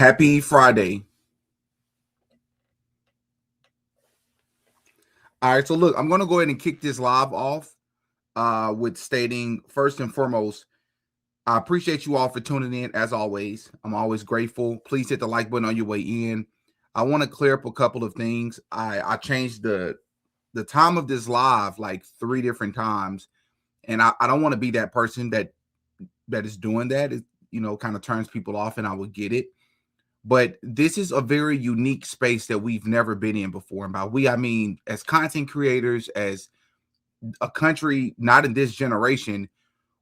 Happy Friday. All right, so look, I'm going to go ahead and kick this live off with stating first and foremost, I appreciate you all for tuning in as always. I'm always grateful. Please hit the like button on your way in. I want to clear up a couple of things. I changed the time of this live like 3 different times, and I don't want to be that person that is doing that. It, kind of turns people off, and I would get it. But this is a very unique space that we've never been in before. And by we, I mean as content creators, as a country, not in this generation,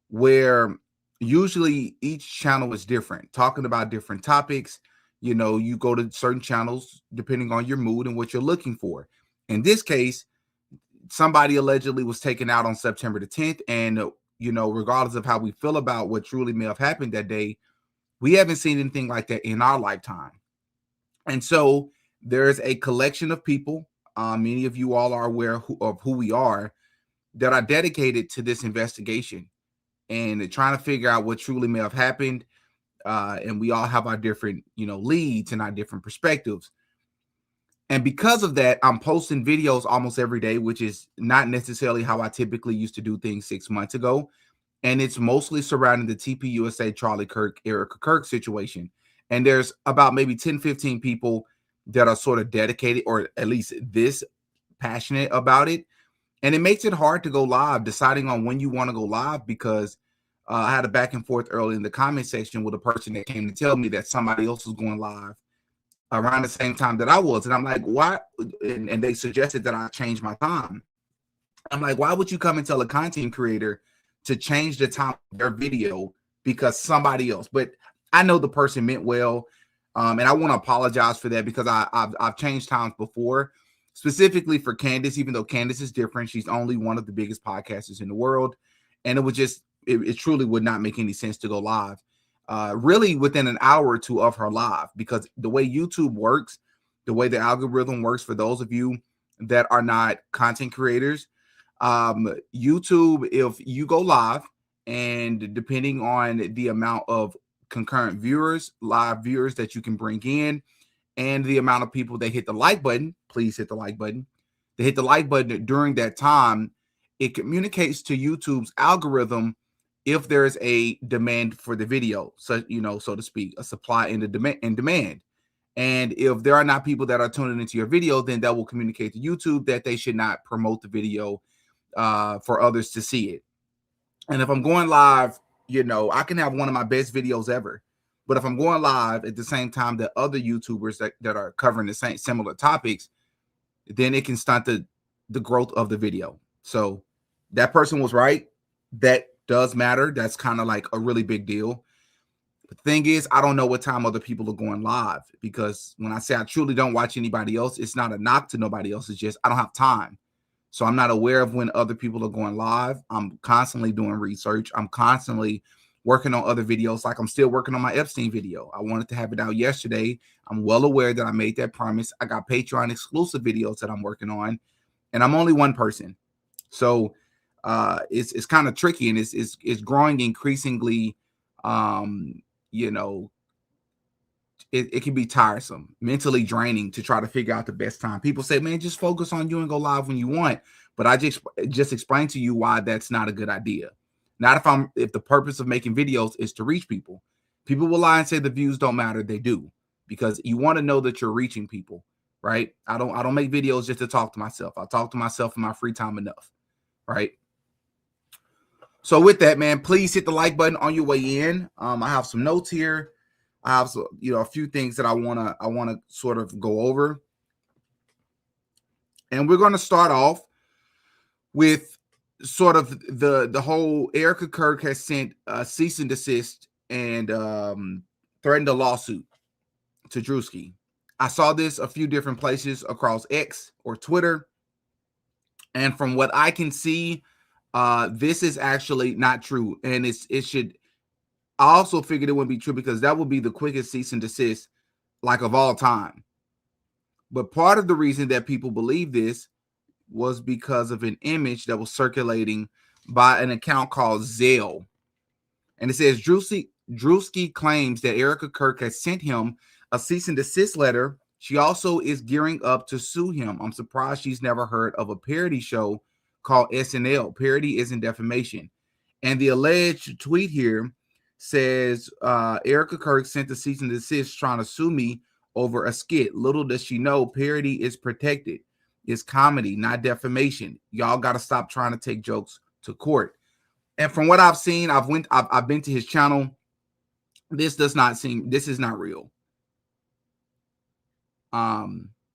where usually each channel is different, talking about different topics. You go to certain channels depending on your mood and what you're looking for. In this case, somebody allegedly was taken out on September the 10th. And, regardless of how we feel about what truly may have happened that day, we haven't seen anything like that in our lifetime. And so there's a collection of people, many of you all are aware of who we are, that are dedicated to this investigation and trying to figure out what truly may have happened. And we all have our different, leads and our different perspectives. And because of that, I'm posting videos almost every day, which is not necessarily how I typically used to do things 6 months ago. And it's mostly surrounding the TPUSA Charlie Kirk, Erika Kirk situation. And there's about maybe 10, 15 people that are sort of dedicated, or at least this passionate about it. And it makes it hard to go live, deciding on when you want to go live, because I had a back and forth early in the comment section with a person that came to tell me that somebody else was going live around the same time that I was. And I'm like, why? And they suggested that I change my time. I'm like, why would you come and tell a content creator to change the time of their video because somebody else? But I know the person meant well, and I want to apologize for that, because I've changed times before, specifically for Candace. Even though Candace is different, she's only one of the biggest podcasters in the world, and it would just it truly would not make any sense to go live really within an hour or two of her live, because the way YouTube works, the way the algorithm works, for those of you that are not content creators, YouTube, if you go live, and depending on the amount of concurrent viewers, live viewers that you can bring in, and the amount of people that hit the like button, please hit the like button. They hit the like button during that time, it communicates to YouTube's algorithm if there's a demand for the video, so so to speak, a supply and a demand. And if there are not people that are tuning into your video, then that will communicate to YouTube that they should not promote the video for others to see it. And if I'm going live, I can have one of my best videos ever, but if I'm going live at the same time that other YouTubers that are covering the same similar topics, then it can stunt the growth of the video. So that person was right. That does matter. That's kind of like a really big deal. The thing is, I don't know what time other people are going live, because when I say I truly don't watch anybody else, it's not a knock to nobody else. It's just I don't have time. So I'm not aware of when other people are going live. I'm constantly doing research. I'm constantly working on other videos. Like I'm still working on my Epstein video. I wanted to have it out yesterday. I'm well aware that I made that promise. I got Patreon exclusive videos that I'm working on, and I'm only one person. So it's kind of tricky, and it's growing increasingly. It can be tiresome, mentally draining to try to figure out the best time. People say, man, just focus on you and go live when you want. But I just explained to you why that's not a good idea. Not if the purpose of making videos is to reach people. People will lie and say the views don't matter. They do, because you want to know that you're reaching people, right? I don't make videos just to talk to myself. I talk to myself in my free time enough, right? So with that, man, please hit the like button on your way in. I have some notes here. I have a few things that I wanna sort of go over, and we're gonna start off with sort of the whole Erika Kirk has sent a cease and desist and threatened a lawsuit to Druski. I saw this a few different places across X or Twitter, and from what I can see, this is actually not true, and it should. I also figured it wouldn't be true, because that would be the quickest cease and desist like of all time. But part of the reason that people believe this was because of an image that was circulating by an account called Zelle. And it says Druski claims that Erika Kirk has sent him a cease and desist letter. She also is gearing up to sue him. I'm surprised she's never heard of a parody show called SNL. Parody isn't defamation. And the alleged tweet here says, Erika Kirk sent a cease and desist trying to sue me over a skit. Little does she know, parody is protected. It's comedy, not defamation. Y'all got to stop trying to take jokes to court. And from what I've seen, I've been to his channel. This is not real.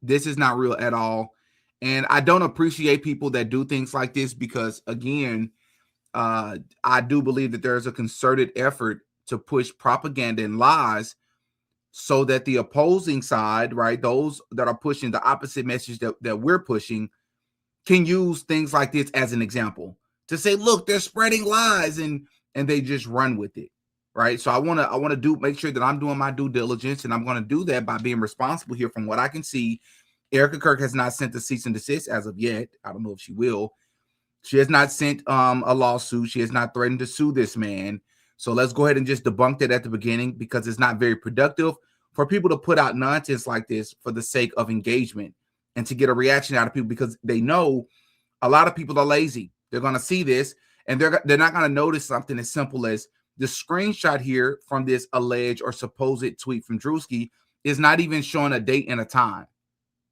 This is not real at all. And I don't appreciate people that do things like this because, again, I do believe that there's a concerted effort to push propaganda and lies so that the opposing side, right, those that are pushing the opposite message that we're pushing, can use things like this as an example to say, look, they're spreading lies, and they just run with it, right? So I want to make sure that I'm doing my due diligence, and I'm going to do that by being responsible here. From what I can see, Erika Kirk has not sent a cease and desist as of yet. I don't know if she will. She has not sent a lawsuit. She has not threatened to sue this man. So let's go ahead and just debunk that at the beginning, because it's not very productive for people to put out nonsense like this for the sake of engagement and to get a reaction out of people, because they know a lot of people are lazy. They're going to see this and they're not going to notice something as simple as the screenshot here from this alleged or supposed tweet from Druski is not even showing a date and a time.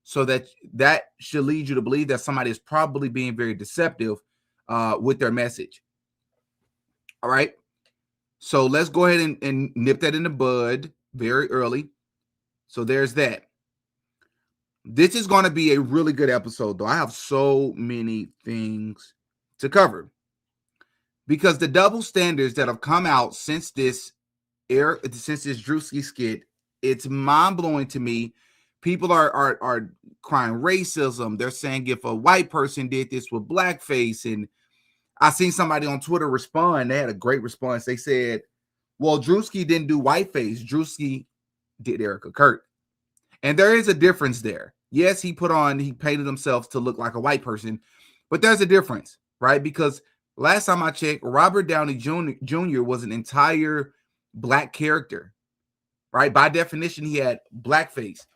So that should lead you to believe that somebody is probably being very deceptive with their message. All right. So let's go ahead and nip that in the bud very early. So there's that. This is going to be a really good episode, though. I have so many things to cover because the double standards that have come out since this Druski skit, it's mind-blowing to me. People are crying racism. They're saying if a white person did this with blackface, and I seen somebody on Twitter respond. They had a great response. They said, well, Druski didn't do whiteface. Druski did Erika Kirk. And there is a difference there. Yes, he painted himself to look like a white person, but there's a difference, right? Because last time I checked, Robert Downey Jr. was an entire black character, right? By definition, he had blackface.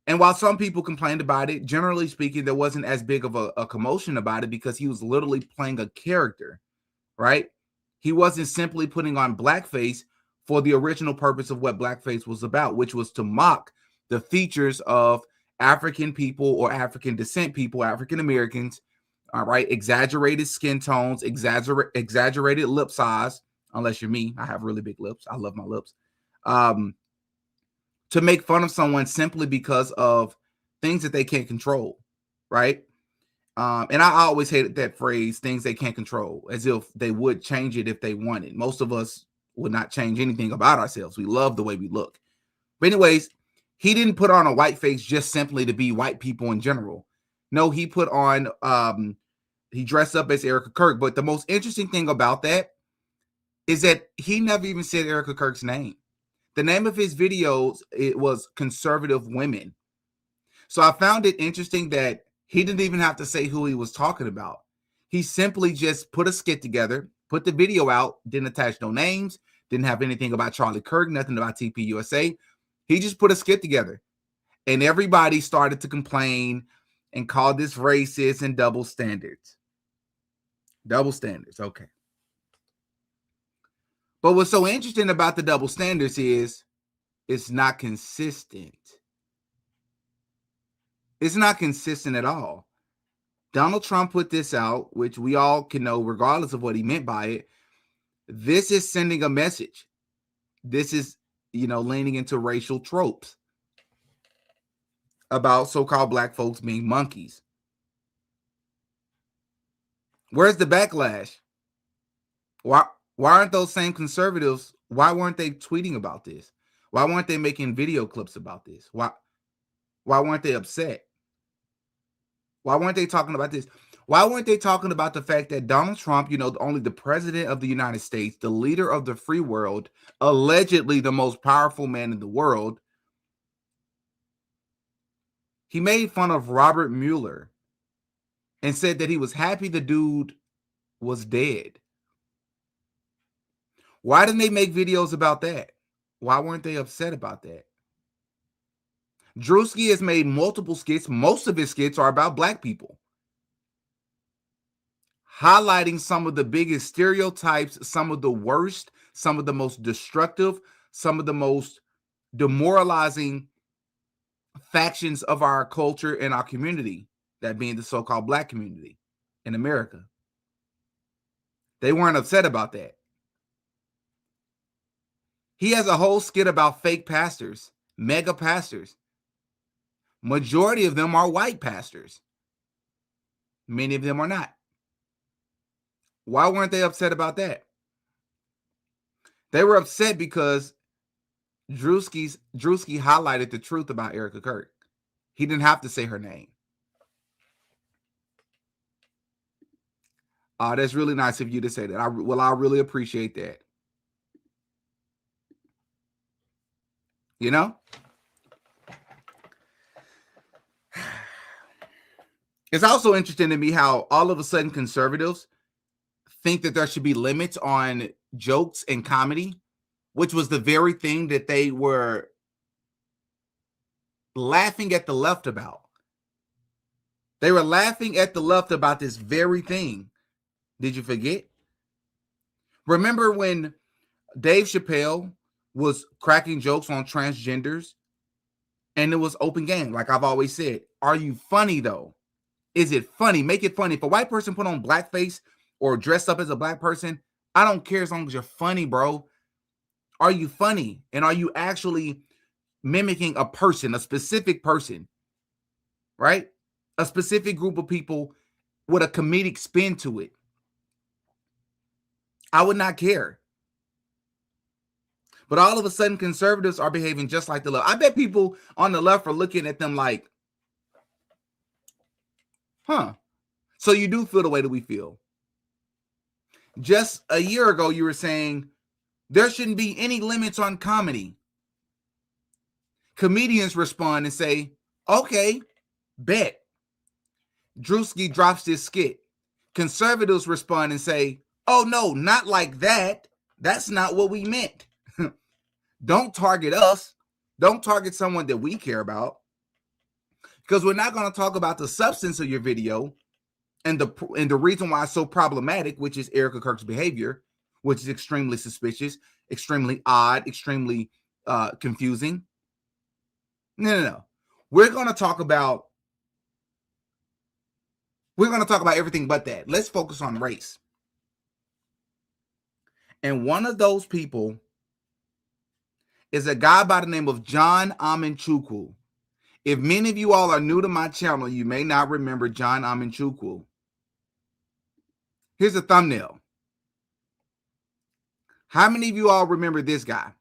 And while some people complained about it, generally speaking, there wasn't as big of a commotion about it because he was literally playing a character, right? He wasn't simply putting on blackface for the original purpose of what blackface was about, which was to mock the features of African people or African descent people, African Americans, all right? Exaggerated skin tones, exaggerated lip size, unless you're me. I have really big lips. I love my lips. To make fun of someone simply because of things that they can't control, right? And I always hated that phrase, things they can't control, as if they would change it if they wanted. Most of us would not change anything about ourselves. We love the way we look. But anyways, he didn't put on a white face just simply to be white people in general. No, he put on, he dressed up as Erika Kirk. But the most interesting thing about that is that he never even said Erika Kirk's name. The name of his videos, it was Conservative Women. So I found it interesting that he didn't even have to say who he was talking about. He simply just put a skit together, put the video out, didn't attach no names, didn't have anything about Charlie Kirk, nothing about TPUSA. He just put a skit together. And everybody started to complain and call this racist and double standards. Double standards, okay. But what's so interesting about the double standards is it's not consistent. It's not consistent at all. Donald Trump put this out, which we all can know, regardless of what he meant by it. This is sending a message. This is, leaning into racial tropes about so-called black folks being monkeys. Where's the backlash? Why aren't those same conservatives, why weren't they tweeting about this? Why weren't they making video clips about this? Why weren't they upset? Why weren't they talking about this? Why weren't they talking about the fact that Donald Trump, only the president of the United States, the leader of the free world, allegedly the most powerful man in the world, he made fun of Robert Mueller and said that he was happy the dude was dead. Why didn't they make videos about that? Why weren't they upset about that? Druski has made multiple skits. Most of his skits are about Black people, highlighting some of the biggest stereotypes, some of the worst, some of the most destructive, some of the most demoralizing factions of our culture and our community, that being the so-called Black community in America. They weren't upset about that. He has a whole skit about fake pastors, mega pastors. Majority of them are white pastors. Many of them are not. Why weren't they upset about that? They were upset because Druski highlighted the truth about Erika Kirk. He didn't have to say her name. That's really nice of you to say that. I really appreciate that. You know? It's also interesting to me how all of a sudden conservatives think that there should be limits on jokes and comedy, which was the very thing that they were laughing at the left about. They were laughing at the left about this very thing. Did you forget? Remember when Dave Chappelle was cracking jokes on transgenders and it was open game? Like I've always said, are you funny though? Is it funny? Make it funny. If a white person put on blackface or dress up as a Black person, I don't care as long as you're funny, bro. Are you funny? And are you actually mimicking a person, a specific person, right? A specific group of people with a comedic spin to it? I would not care. But all of a sudden, conservatives are behaving just like the left. I bet people on the left are looking at them like, huh, so you do feel the way that we feel. Just a year ago, you were saying there shouldn't be any limits on comedy. Comedians respond and say, okay, bet. Druski drops this skit. Conservatives respond and say, oh no, not like that. That's not what we meant. Don't target us. Don't target someone that we care about. Because we're not going to talk about the substance of your video and the reason why it's so problematic, which is Erika Kirk's behavior, which is extremely suspicious, extremely odd, extremely confusing. No. We're going to talk about everything but that. Let's focus on race. And one of those people is a guy by the name of John Amanchukwu. If many of you all are new to my channel, you may not remember John Amanchukwu. Here's a thumbnail. How many of you all remember this guy?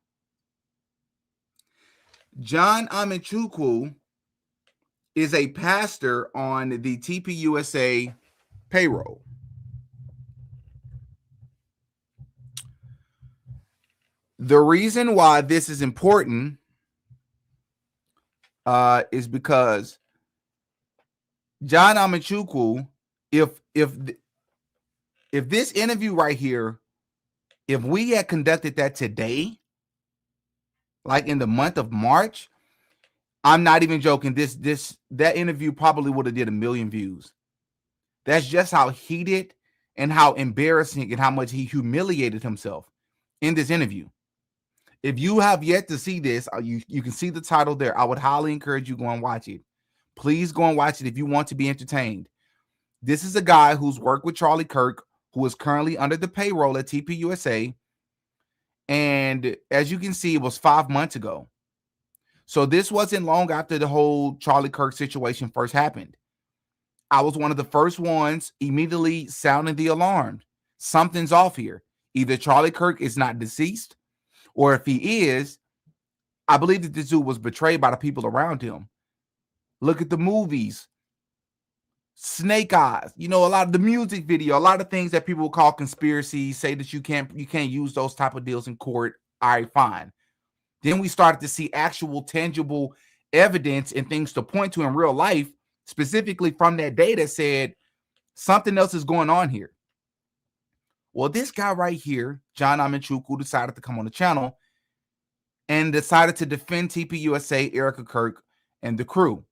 John Amanchukwu is a pastor on the TPUSA payroll. The reason why this is important is because John Amanchukwu, if this interview right here, if we had conducted that today, like in the month of March, I'm not even joking. That interview probably would have did 1 million views. That's just how heated and how embarrassing and how much he humiliated himself in this interview. If you have yet to see this, you can see the title there. I would highly encourage you to go and watch it. Please go and watch it if you want to be entertained. This is a guy who's worked with Charlie Kirk, who is currently under the payroll at TPUSA. And as you can see, it was 5 months ago. So this wasn't long after the whole Charlie Kirk situation first happened. I was one of the first ones immediately sounding the alarm. Something's off here. Either Charlie Kirk is not deceased, or if he is, I believe that this dude was betrayed by the people around him. Look at the movies. Snake Eyes, a lot of the music video, a lot of things that people will call conspiracies, say that you can't use those type of deals in court. All right, fine. Then we started to see actual tangible evidence and things to point to in real life, specifically from that day that said something else is going on here. Well, this guy right here, John Amanchukwu, decided to come on the channel and decided to defend TPUSA, Erika Kirk, and the crew.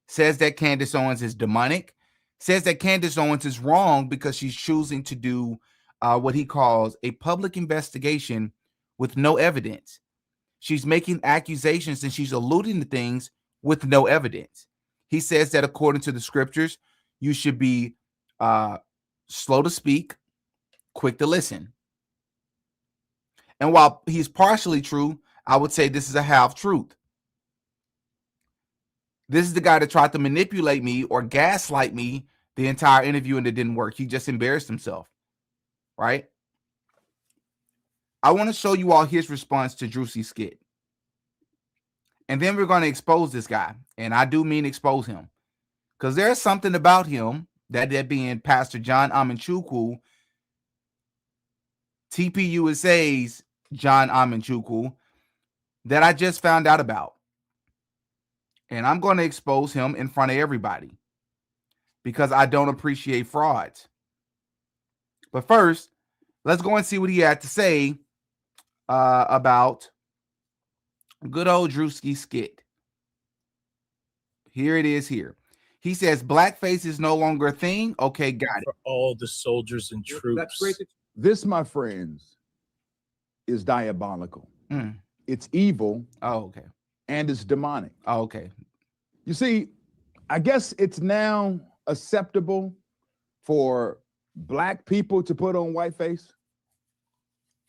Says that Candace Owens is demonic. Says that Candace Owens is wrong because she's choosing to do what he calls a public investigation with no evidence. She's making accusations and she's alluding to things with no evidence. He says that according to the scriptures, you should be slow to speak, quick to listen. And while he's partially true, I would say this is a half truth. This is the guy that tried to manipulate me or gaslight me the entire interview and it didn't work. He just embarrassed himself, right? I want to show you all his response to Druski's skit. And then we're going to expose this guy. And I do mean expose him. Because there's something about him, that being Pastor John Amanchukwu, TPUSA's John Amanchukwu, that I just found out about. And I'm going to expose him in front of everybody because I don't appreciate frauds. But first, let's go and see what he had to say about good old Druski skit. Here it is here. He says, blackface is no longer a thing. Okay, got it. For all the soldiers and troops. That's great. This, my friends, is diabolical. It's evil. Oh, okay. And it's demonic. Oh, okay. You see, I guess it's now acceptable for black people to put on whiteface,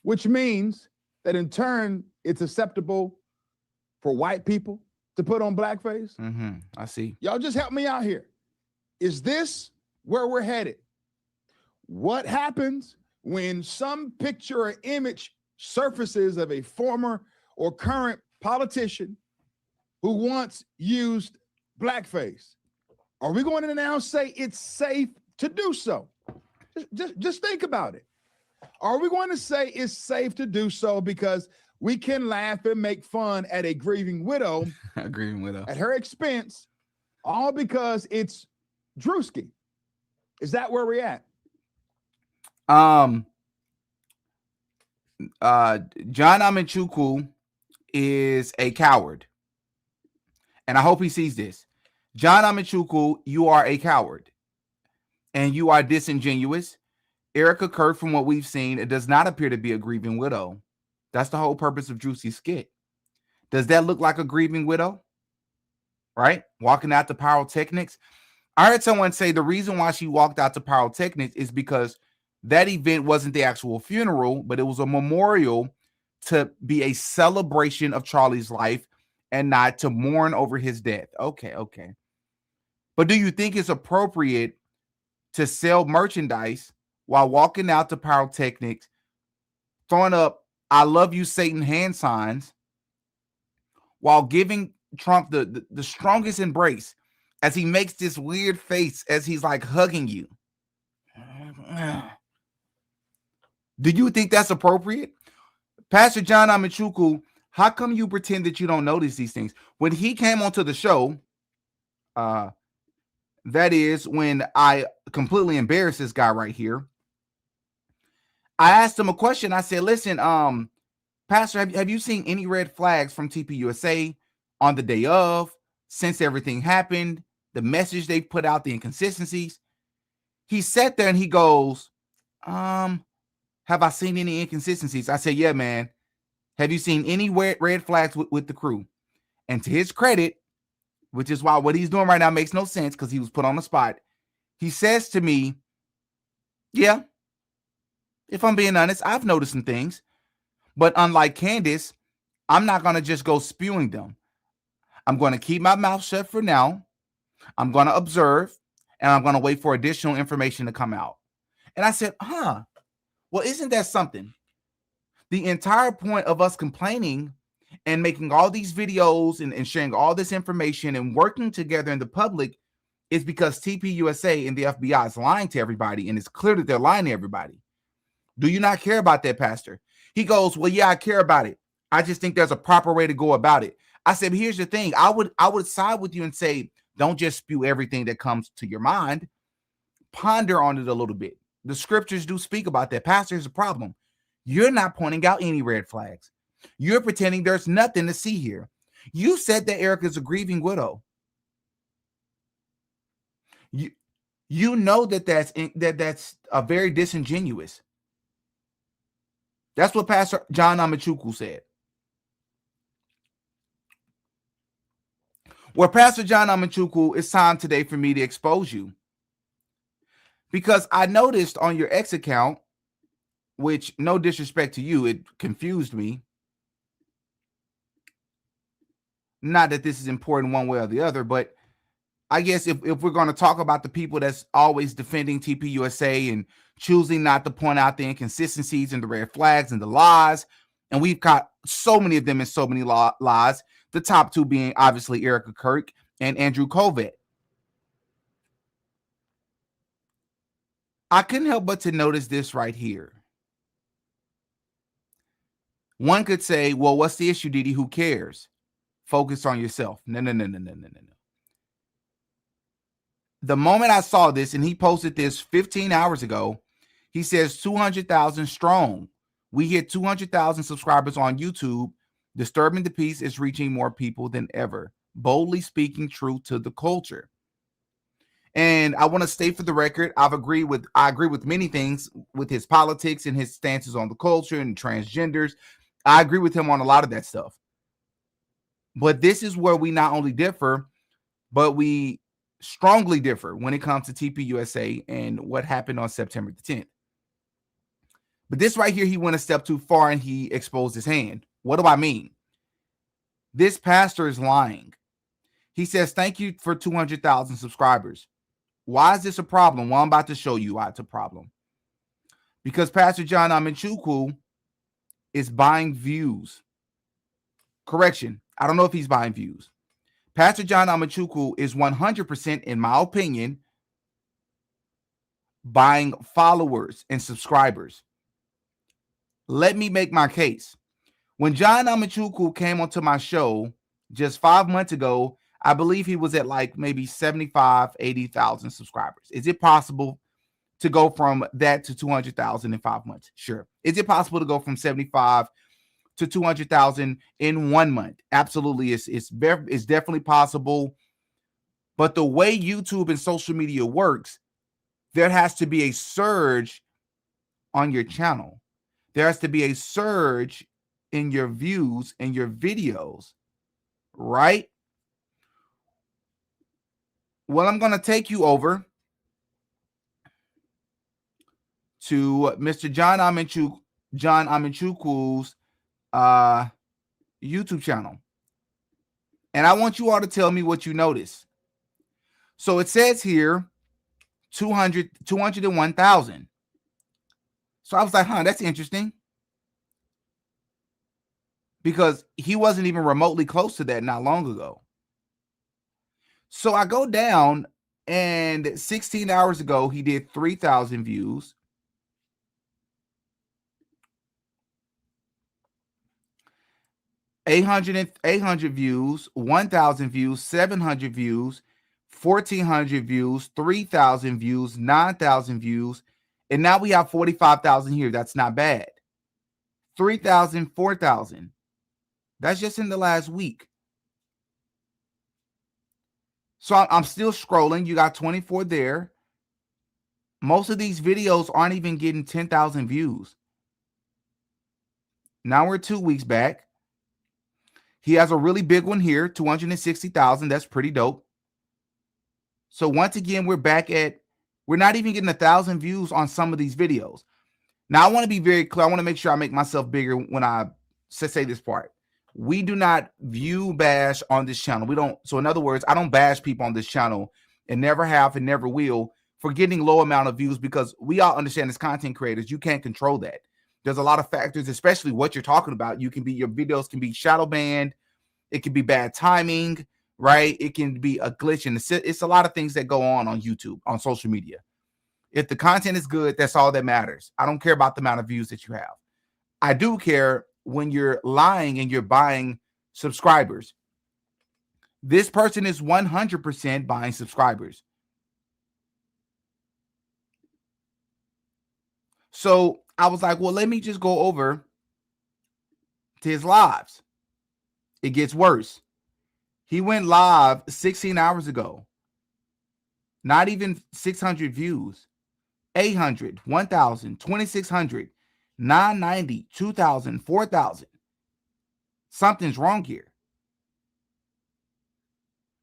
which means that in turn, it's acceptable for white people to put on blackface. I see. Y'all just help me out here. Is this where we're headed? What happens when some picture or image surfaces of a former or current politician who once used blackface? Are we going to now say it's safe to do so? Just think about it. Are we going to say it's safe to do so because we can laugh and make fun at a grieving widow, at her expense, all because it's Druski? Is that where we're at? John Amanchukwu is a coward. And I hope he sees this. John Amanchukwu, you are a coward. And you are disingenuous. Erika Kirk, from what we've seen, it does not appear to be a grieving widow. That's the whole purpose of Druski's skit. Does that look like a grieving widow? Right? Walking out to pyrotechnics. I heard someone say the reason why she walked out to pyrotechnics is because that event wasn't the actual funeral, but it was a memorial to be a celebration of Charlie's life and not to mourn over his death. Okay. But do you think it's appropriate to sell merchandise while walking out to pyrotechnics, throwing up "I love you, Satan" hand signs, while giving Trump the strongest embrace as he makes this weird face as he's like hugging you? Do you think that's appropriate? Pastor John Amanchukwu, how come you pretend that you don't notice these things? When he came onto the show, that is when I completely embarrassed this guy right here. I asked him a question. I said, listen, Pastor, have you seen any red flags from TPUSA on the day of, since everything happened, the message they put out, the inconsistencies? He sat there and he goes, have I seen any inconsistencies? I said, yeah, man. Have you seen any red flags with the crew? And to his credit, which is why what he's doing right now makes no sense because he was put on the spot, he says to me, yeah, if I'm being honest, I've noticed some things. But unlike Candace, I'm not going to just go spewing them. I'm going to keep my mouth shut for now. I'm going to observe, and I'm going to wait for additional information to come out. And I said, well, isn't that something? The entire point of us complaining and making all these videos and sharing all this information and working together in the public is because TPUSA and the FBI is lying to everybody, and it's clear that they're lying to everybody. Do you not care about that, Pastor? He goes, well, yeah, I care about it. I just think there's a proper way to go about it. I said, but here's the thing. I would side with you and say, don't just spew everything that comes to your mind. Ponder on it a little bit. The scriptures do speak about that. Pastor, here's a problem. You're not pointing out any red flags. You're pretending there's nothing to see here. You said that Erika's a grieving widow. You know that's a very disingenuous. That's what Pastor John Amanchukwu said. Well, Pastor John Amanchukwu, it's time today for me to expose you. Because I noticed on your X account, which no disrespect to you, it confused me. Not that this is important one way or the other, but I guess if we're going to talk about the people that's always defending TPUSA and choosing not to point out the inconsistencies and the red flags and the lies, and we've got so many of them and so many lies, the top two being obviously Erika Kirk and Andrew Kovet. I couldn't help but to notice this right here. One could say, well, what's the issue, Didi? Who cares? Focus on yourself. No. The moment I saw this, and he posted this 15 hours ago, he says 200,000 strong. We hit 200,000 subscribers on YouTube. Disturbing the Peace is reaching more people than ever. Boldly speaking true to the culture. And I want to state for the record, I agree with many things with his politics and his stances on the culture and transgenders. I agree with him on a lot of that stuff. But this is where we not only differ, but we strongly differ when it comes to TPUSA and what happened on September the 10th. But this right here, he went a step too far and he exposed his hand. What do I mean? This pastor is lying. He says, thank you for 200,000 subscribers. Why is this a problem? Well, I'm about to show you why it's a problem. Because Pastor John Amanchukwu is buying views. Correction. I don't know if he's buying views. Pastor John Amanchukwu is 100%, in my opinion, buying followers and subscribers. Let me make my case. When John Amanchukwu came onto my show just 5 months ago, I believe he was at like maybe 75, 80,000 subscribers. Is it possible to go from that to 200,000 in 5 months? Sure. Is it possible to go from 75 to 200,000 in 1 month? Absolutely. It's definitely possible. But the way YouTube and social media works, there has to be a surge on your channel. There has to be a surge in your views and your videos, right? Well, I'm going to take you over to Mr. John Amanchukwu's YouTube channel. And I want you all to tell me what you notice. So it says here 201,000. So I was like, that's interesting. Because he wasn't even remotely close to that not long ago. So I go down, and 16 hours ago, he did 3,000 views. 800 views, 1,000 views, 700 views, 1,400 views, 3,000 views, 9,000 views, and now we have 45,000 here. That's not bad. 3,000, 4,000. That's just in the last week. So I'm still scrolling. You got 24 there. Most of these videos aren't even getting 10,000 views. Now we're 2 weeks back. He has a really big one here, 260,000. That's pretty dope. So once again, we're not even getting 1,000 views on some of these videos. Now I want to be very clear. I want to make sure I make myself bigger when I say this part. We do not view bash on this channel. We don't. So in other words, I don't bash people on this channel, and never have and never will, for getting low amount of views, because we all understand as content creators, you can't control that. There's a lot of factors, especially what you're talking about. Your videos can be shadow banned. It can be bad timing, right? It can be a glitch in the, it's a lot of things that go on YouTube, on social media. If the content is good, that's all that matters. I don't care about the amount of views that you have. I do care when you're lying and you're buying subscribers. This person is 100% buying subscribers. So I was like, well, let me just go over to his lives. It gets worse. He went live 16 hours ago. Not even 600 views. 800, 1,000, 2,600, 990, 2,000, 4,000. Something's wrong here.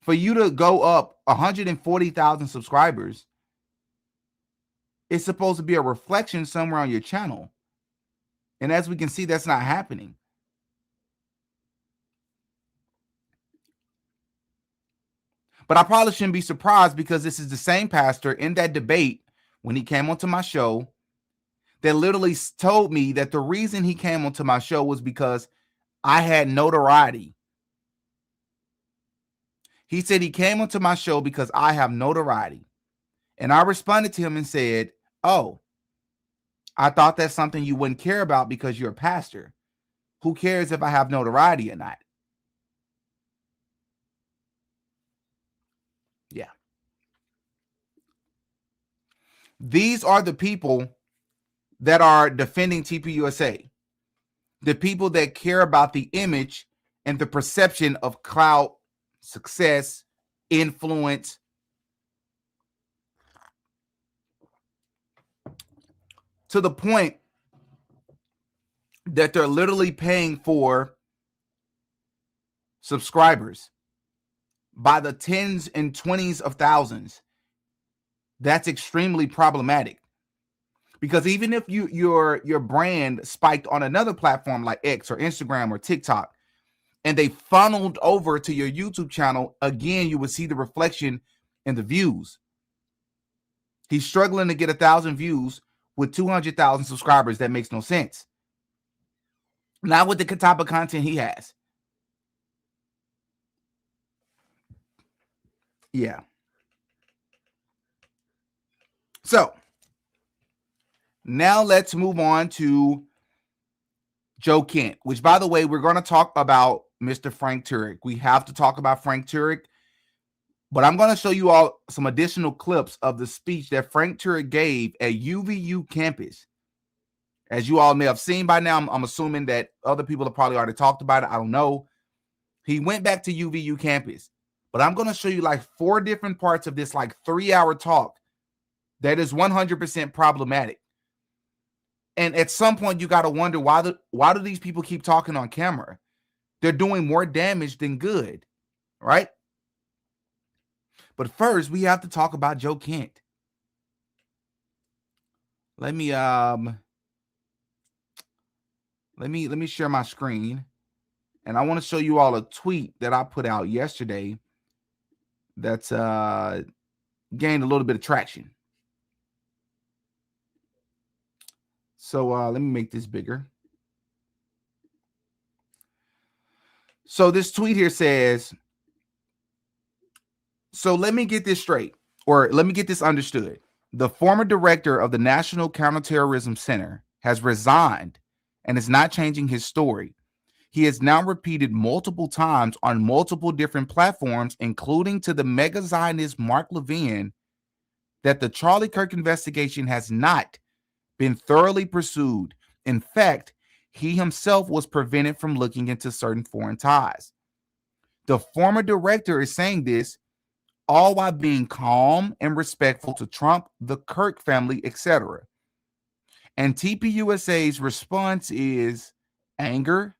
For you to go up 140,000 subscribers, it's supposed to be a reflection somewhere on your channel. And as we can see, that's not happening. But I probably shouldn't be surprised because this is the same pastor in that debate when he came onto my show that literally told me that the reason he came onto my show was because I had notoriety. He said he came onto my show because I have notoriety. And I responded to him and said, oh, I thought that's something you wouldn't care about because you're a pastor. Who cares if I have notoriety or not? Yeah. These are the people that are defending TPUSA. The people that care about the image and the perception of clout, success, influence. To the point that they're literally paying for subscribers by the tens and 20s of thousands. That's extremely problematic. Because even if your brand spiked on another platform like X or Instagram or TikTok, and they funneled over to your YouTube channel, again, you would see the reflection in the views. He's struggling to get 1,000 views with 200,000 subscribers. That makes no sense. Not with the type of content he has. Yeah. So now let's move on to Joe Kent, which, by the way, we're going to talk about Mr. Frank Turek. We have to talk about Frank Turek, but I'm going to show you all some additional clips of the speech that Frank Turek gave at UVU campus. As you all may have seen by now, I'm assuming that other people have probably already talked about it. I don't know. He went back to UVU campus, but I'm going to show you like 4 different parts of this like 3-hour talk that is 100% problematic. And at some point, you got to wonder why do these people keep talking on camera? They're doing more damage than good, right? But first, we have to talk about Joe Kent. Let me share my screen, and I want to show you all a tweet that I put out yesterday that's gained a little bit of traction. So let me make this bigger. So this tweet here says, so let me get this straight, or let me get this understood. The former director of the National Counterterrorism Center has resigned and is not changing his story. He has now repeated multiple times on multiple different platforms, including to the mega Zionist Mark Levin, that the Charlie Kirk investigation has not been thoroughly pursued. In fact, he himself was prevented from looking into certain foreign ties. The former director is saying this all while being calm and respectful to Trump, the Kirk family, etc. And TPUSA's response is anger,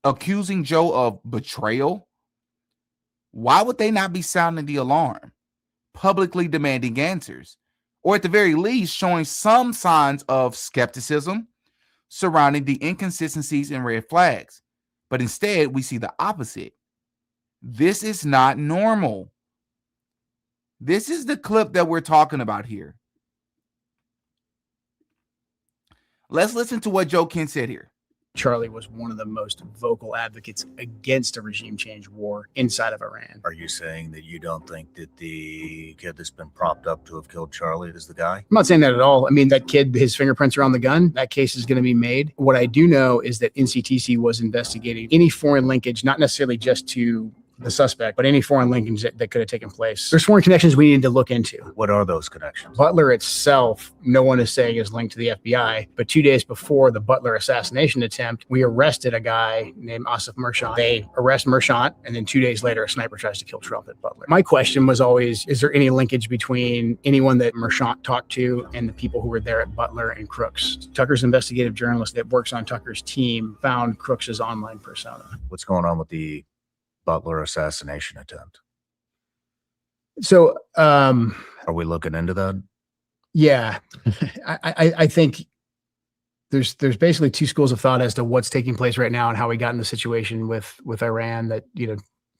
accusing Joe of betrayal. Why would they not be sounding the alarm, publicly demanding answers, or at the very least showing some signs of skepticism surrounding the inconsistencies and red flags? But instead, we see the opposite. This is not normal. This is the clip that we're talking about here. Let's listen to what Joe Kent said here. Charlie was one of the most vocal advocates against a regime change war inside of Iran. Are you saying that you don't think that the kid that's been propped up to have killed Charlie is the guy? I'm not saying that at all. I mean, that kid, his fingerprints are on the gun. That case is going to be made. What I do know is that NCTC was investigating any foreign linkage, not necessarily just to the suspect, but any foreign linkage that could have taken place. There's foreign connections we need to look into. What are those connections? Butler itself, no one is saying is linked to the FBI, but 2 days before the Butler assassination attempt, we arrested a guy named Asif Merchant. They arrest Merchant, and then 2 days later, a sniper tries to kill Trump at Butler. My question was always, is there any linkage between anyone that Merchant talked to and the people who were there at Butler and Crooks? Tucker's investigative journalist that works on Tucker's team found Crooks's online persona. What's going on with the Butler assassination attempt? So, Are we looking into that? yeah, I think there's basically two schools of thought as to what's taking place right now and how we got in the situation with Iran that,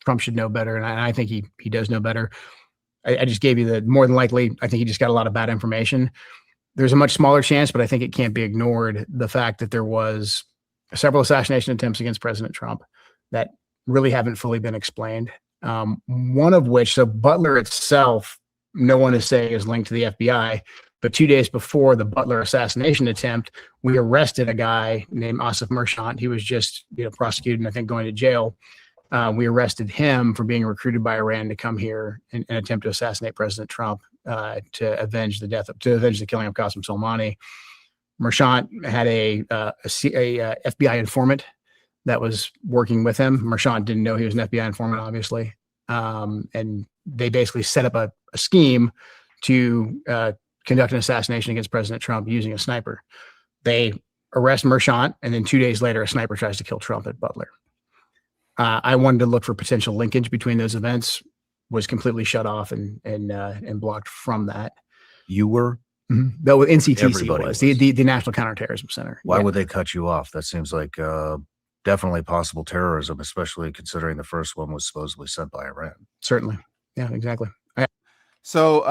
Trump should know better. And I think he does know better. I just gave you the more than likely, I think he just got a lot of bad information. There's a much smaller chance, but I think it can't be ignored, the fact that there was several assassination attempts against President Trump that really haven't fully been explained. One of which, so Butler itself, no one is saying is linked to the FBI, but 2 days before the Butler assassination attempt, we arrested a guy named Asif Merchant. He was just, prosecuted and I think going to jail. We arrested him for being recruited by Iran to come here and attempt to assassinate President Trump to avenge the killing of Qasem Soleimani. Merchant had a FBI informant that was working with him. Merchant didn't know he was an FBI informant, obviously. And they basically set up a scheme to conduct an assassination against President Trump using a sniper. They arrest Merchant, and then 2 days later, a sniper tries to kill Trump at Butler. I wanted to look for potential linkage between those events, was completely shut off and blocked from that. You were? Mm-hmm. Though NCTC Everybody was. was. The National Counterterrorism Center. Why would they cut you off? That seems like definitely possible terrorism, especially considering the first one was supposedly sent by Iran. Certainly. Yeah, exactly. So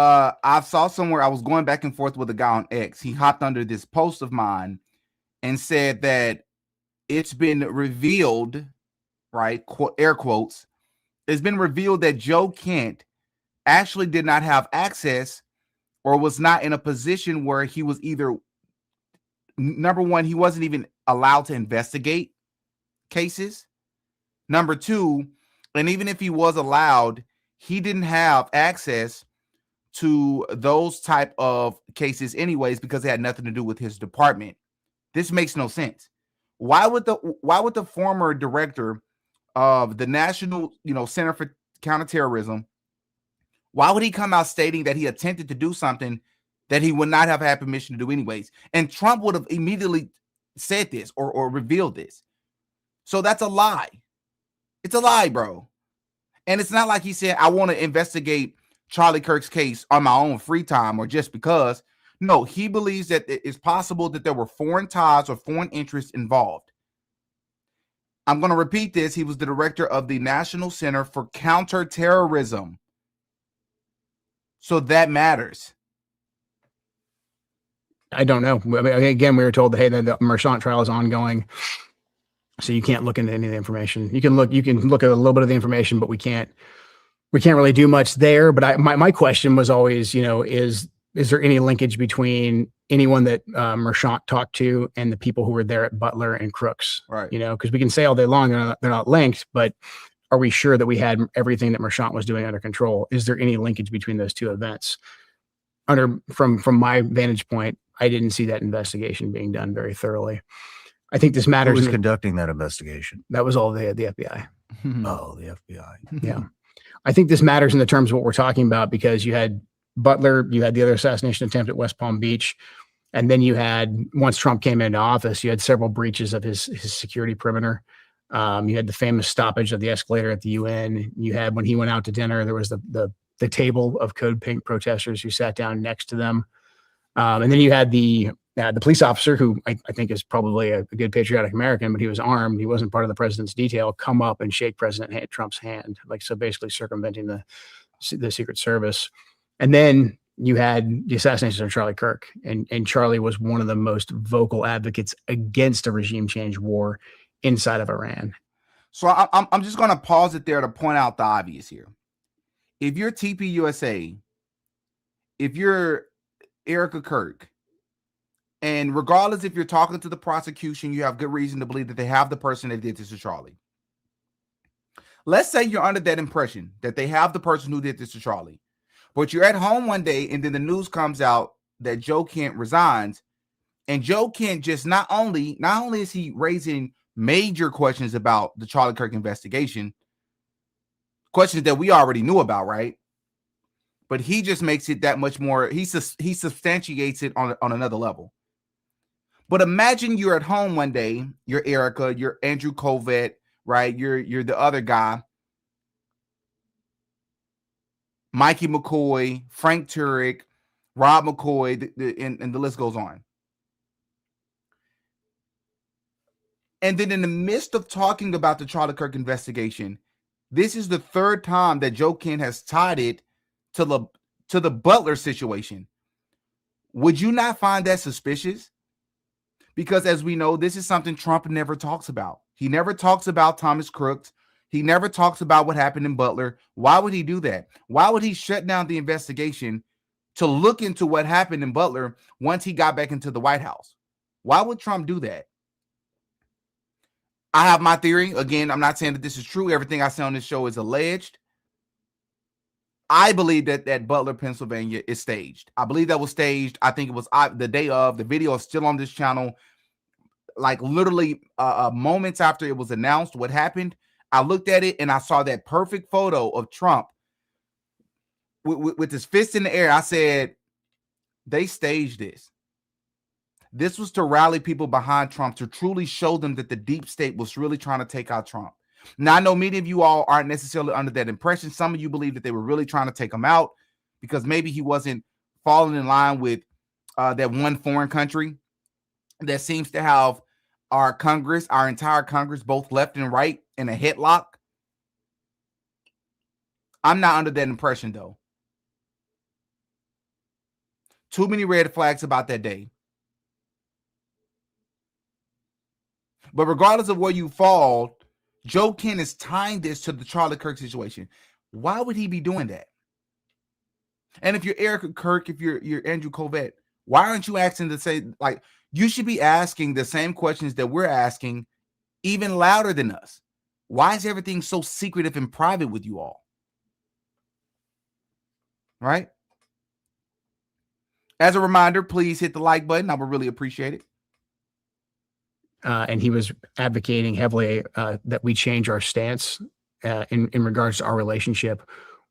I saw somewhere, I was going back and forth with a guy on X. He hopped under this post of mine and said that it's been revealed, right, air quotes, it's been revealed that Joe Kent actually did not have access or was not in a position where he was either, number one, he wasn't even allowed to investigate cases. Number two, and even if he was allowed, he didn't have access to those type of cases anyways, because it had nothing to do with his department. This makes no sense. Why would the former director of the National, Center for Counterterrorism, why would he come out stating that he attempted to do something that he would not have had permission to do anyways? And Trump would have immediately said this or revealed this. So that's a lie. It's a lie, bro. And it's not like he said, I want to investigate Charlie Kirk's case on my own free time or just because. No, he believes that it's possible that there were foreign ties or foreign interests involved. I'm going to repeat this. He was the director of the National Center for Counterterrorism. So that matters. I don't know. I mean, again, we were told that, hey, the Merchant trial is ongoing, so you can't look into any of the information. You can look at a little bit of the information, but we can't really do much there. But my question was always, is there any linkage between anyone that Merchant talked to and the people who were there at Butler and Crooks? Right. Because we can say all day long they're not linked, but are we sure that we had everything that Merchant was doing under control? Is there any linkage between those two events? From my vantage point, I didn't see that investigation being done very thoroughly. I think this matters. Who was conducting that investigation? That was all the FBI. Oh, the FBI. Yeah. I think this matters in the terms of what we're talking about, because you had Butler, you had the other assassination attempt at West Palm Beach, and then you had, once Trump came into office, you had several breaches of his security perimeter. You had the famous stoppage of the escalator at the UN. You had, when he went out to dinner, there was the table of Code Pink protesters who sat down next to them. And then you had the police officer, who I think is probably a good patriotic American, but he was armed. He wasn't part of the president's detail, come up and shake President Trump's hand, so basically circumventing the Secret Service. And then you had the assassination of Charlie Kirk, and Charlie was one of the most vocal advocates against a regime change war inside of Iran. So I'm just going to pause it there to point out the obvious here. If you're TPUSA, if you're Erika Kirk, and regardless if you're talking to the prosecution, you have good reason to believe that they have the person that did this to Charlie. let's say you're under that impression that they have the person who did this to Charlie, but you're at home one day and then the news comes out that Joe Kent resigns, and Joe Kent just not only is he raising major questions about the Charlie Kirk investigation, questions that we already knew about, right? But he just makes it that much more. He substantiates it on another level. But imagine you're at home one day, you're Erika, you're Andrew Covett, right? You're the other guy, Mikey McCoy, Frank Turek, Rob McCoy, and the list goes on. And then in the midst of talking about the Charlie Kirk investigation, this is the third time that Joe Kent has tied it to the Butler situation. Would you not find that suspicious? Because as we know, this is something Trump never talks about. He never talks about Thomas Crooks. He never talks about what happened in Butler. Why would he do that? Why would he shut down the investigation to look into what happened in Butler once he got back into the White House? Why would Trump do that? I have my theory. Again, I'm not saying that this is true. Everything I say on this show is alleged. I believe that Butler, Pennsylvania is staged. I believe that was staged. I think it was the day of. The video is still on this channel. Like literally moments after it was announced what happened, I looked at it and I saw that perfect photo of Trump with his fist in the air. I said, they staged this. This was to rally people behind Trump, to truly show them that the deep state was really trying to take out Trump. Now, I know many of you all aren't necessarily under that impression. Some of you believe that they were really trying to take him out because maybe he wasn't falling in line with that one foreign country that seems to have our Congress, our entire Congress, both left and right, in a headlock. I'm not under that impression, though. Too many red flags about that day. But regardless of where you fall, Joe Kent is tying this to the Charlie Kirk situation. Why would he be doing that? And if you're Erika Kirk, if you're Andrew Covett, why aren't you asking to say, like, you should be asking the same questions that we're asking, even louder than us? Why is everything so secretive and private with you all? Right? As a reminder, please hit the like button. I would really appreciate it. And he was advocating heavily that we change our stance in regards to our relationship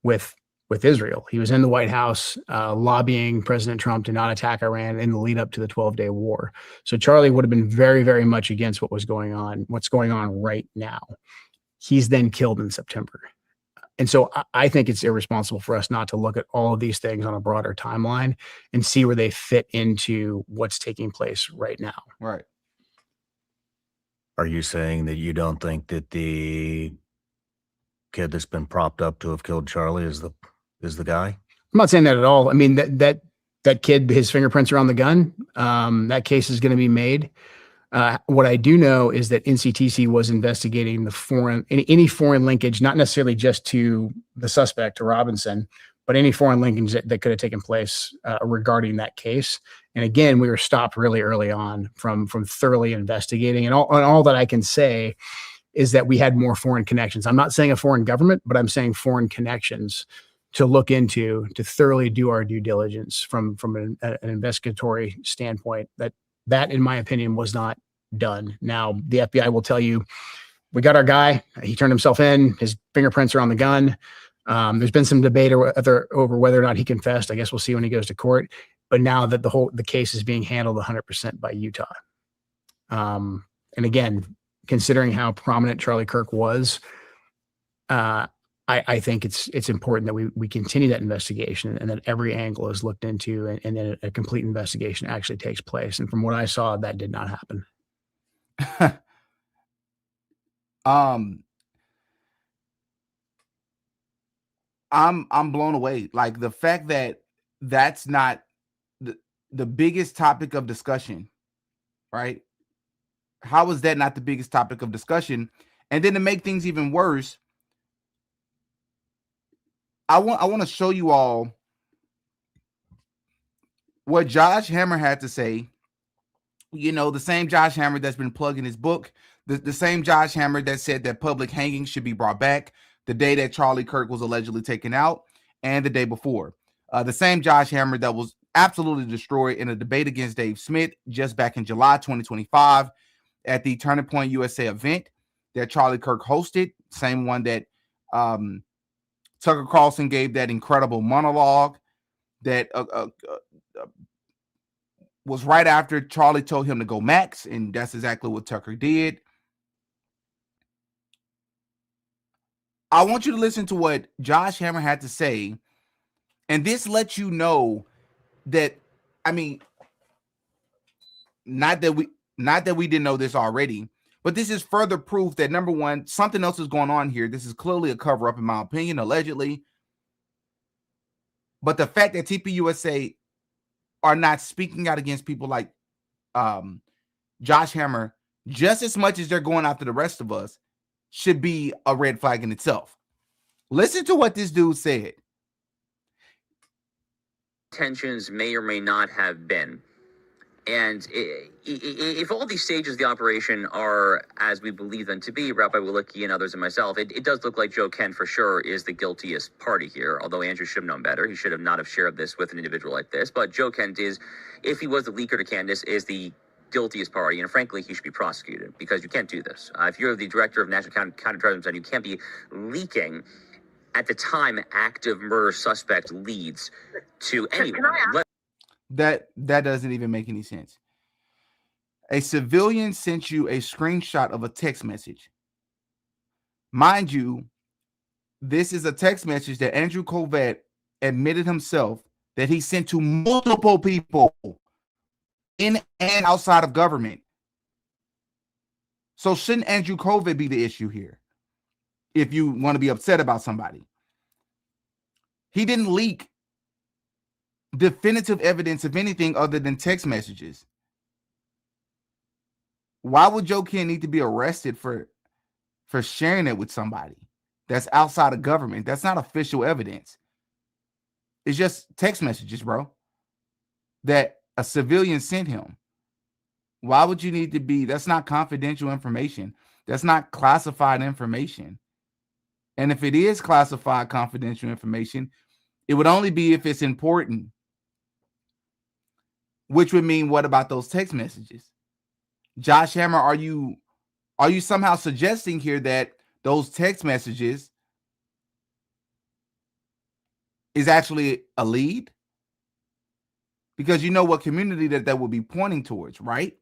with Israel. He was in the White House lobbying President Trump to not attack Iran in the lead up to the 12-day war. So Charlie would have been very, very much against what's going on right now. He's then killed in September. And so I think it's irresponsible for us not to look at all of these things on a broader timeline and see where they fit into what's taking place right now. Right. Are you saying that you don't think that the kid that's been propped up to have killed Charlie is the guy? I'm not saying that at all. I mean, that kid, his fingerprints are on the gun. That case is going to be made. What I do know is that NCTC was investigating any foreign linkage, not necessarily just to the suspect, to Robinson, but any foreign linkage that could have taken place regarding that case. And again, we were stopped really early on from thoroughly investigating. And all that I can say is that we had more foreign connections. I'm not saying a foreign government, but I'm saying foreign connections to look into, to thoroughly do our due diligence from an investigatory standpoint. That, in my opinion, was not done. Now, the FBI will tell you, we got our guy. He turned himself in. His fingerprints are on the gun. There's been some debate over whether or not he confessed. I guess we'll see when he goes to court. But now that the case is being handled 100% by Utah. And again, considering how prominent Charlie Kirk was, I think it's important that we continue that investigation and that every angle is looked into and then a complete investigation actually takes place. And from what I saw, that did not happen. I'm blown away. Like the fact that that's not the biggest topic of discussion, right? How is that not the biggest topic of discussion? And then to make things even worse, I want to show you all what Josh Hammer had to say the same Josh Hammer that's been plugging his book, the same Josh Hammer that said that public hanging should be brought back the day that Charlie Kirk was allegedly taken out and the day before. The same Josh Hammer that was absolutely destroyed in a debate against Dave Smith just back in July 2025 at the Turning Point USA event that Charlie Kirk hosted, same one that Tucker Carlson gave that incredible monologue that was right after Charlie told him to go max, and that's exactly what Tucker did. I want you to listen to what Josh Hammer had to say, and this lets you know that, I mean, not that we didn't know this already, but this is further proof that, number one, something else is going on here. This is clearly a cover-up, in my opinion, allegedly. But the fact that TPUSA are not speaking out against people like Josh Hammer just as much as they're going after the rest of us should be a red flag in itself. Listen to what this dude said. Tensions may or may not have been. And if all these stages of the operation are as we believe them to be, Rabbi Willicke and others and myself, it does look like Joe Kent for sure is the guiltiest party here, although Andrew should have known better. He should have not have shared this with an individual like this. But Joe Kent is, if he was the leaker to Candace, is the guiltiest party. And frankly, he should be prosecuted because you can't do this. If you're the director of National Counterterrorism, and you can't be leaking at the time active murder suspect leads to anyone. That doesn't even make any sense. A civilian sent you a screenshot of a text message. Mind you, this is a text message that Andrew Covett admitted himself that he sent to multiple people in and outside of government. So shouldn't Andrew Covett be the issue here if you want to be upset about somebody? He didn't leak definitive evidence of anything other than text messages. Why would Joe Kent need to be arrested for sharing it with somebody that's outside of government? That's not official evidence. It's just text messages, bro, that a civilian sent him. Why would you need to be? That's not confidential information. That's not classified information. And if it is classified confidential information, it would only be if it's important. Which would mean, what about those text messages? Josh Hammer, are you somehow suggesting here that those text messages is actually a lead? Because you know what community that would be pointing towards, right?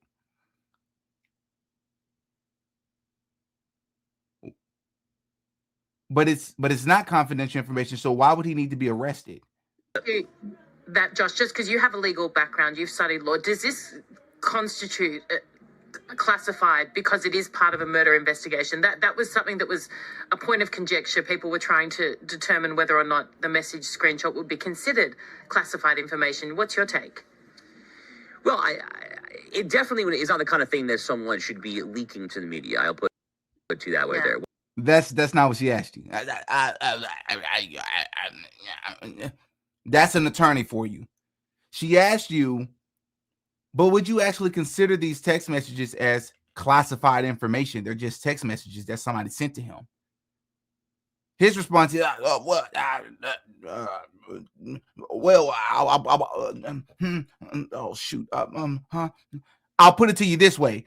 But it's not confidential information, so why would he need to be arrested? That, Josh, just because you have a legal background, you've studied law, does this constitute classified because it is part of a murder investigation? That was something that was a point of conjecture. People were trying to determine whether or not the message screenshot would be considered classified information. What's your take? Well, it definitely is not the kind of thing that someone should be leaking to the media. I'll put it to that way there. That's not what she asked you. That's an attorney for you. She asked you, but would you actually consider these text messages as classified information? They're just text messages that somebody sent to him. His response is, I'll put it to you this way.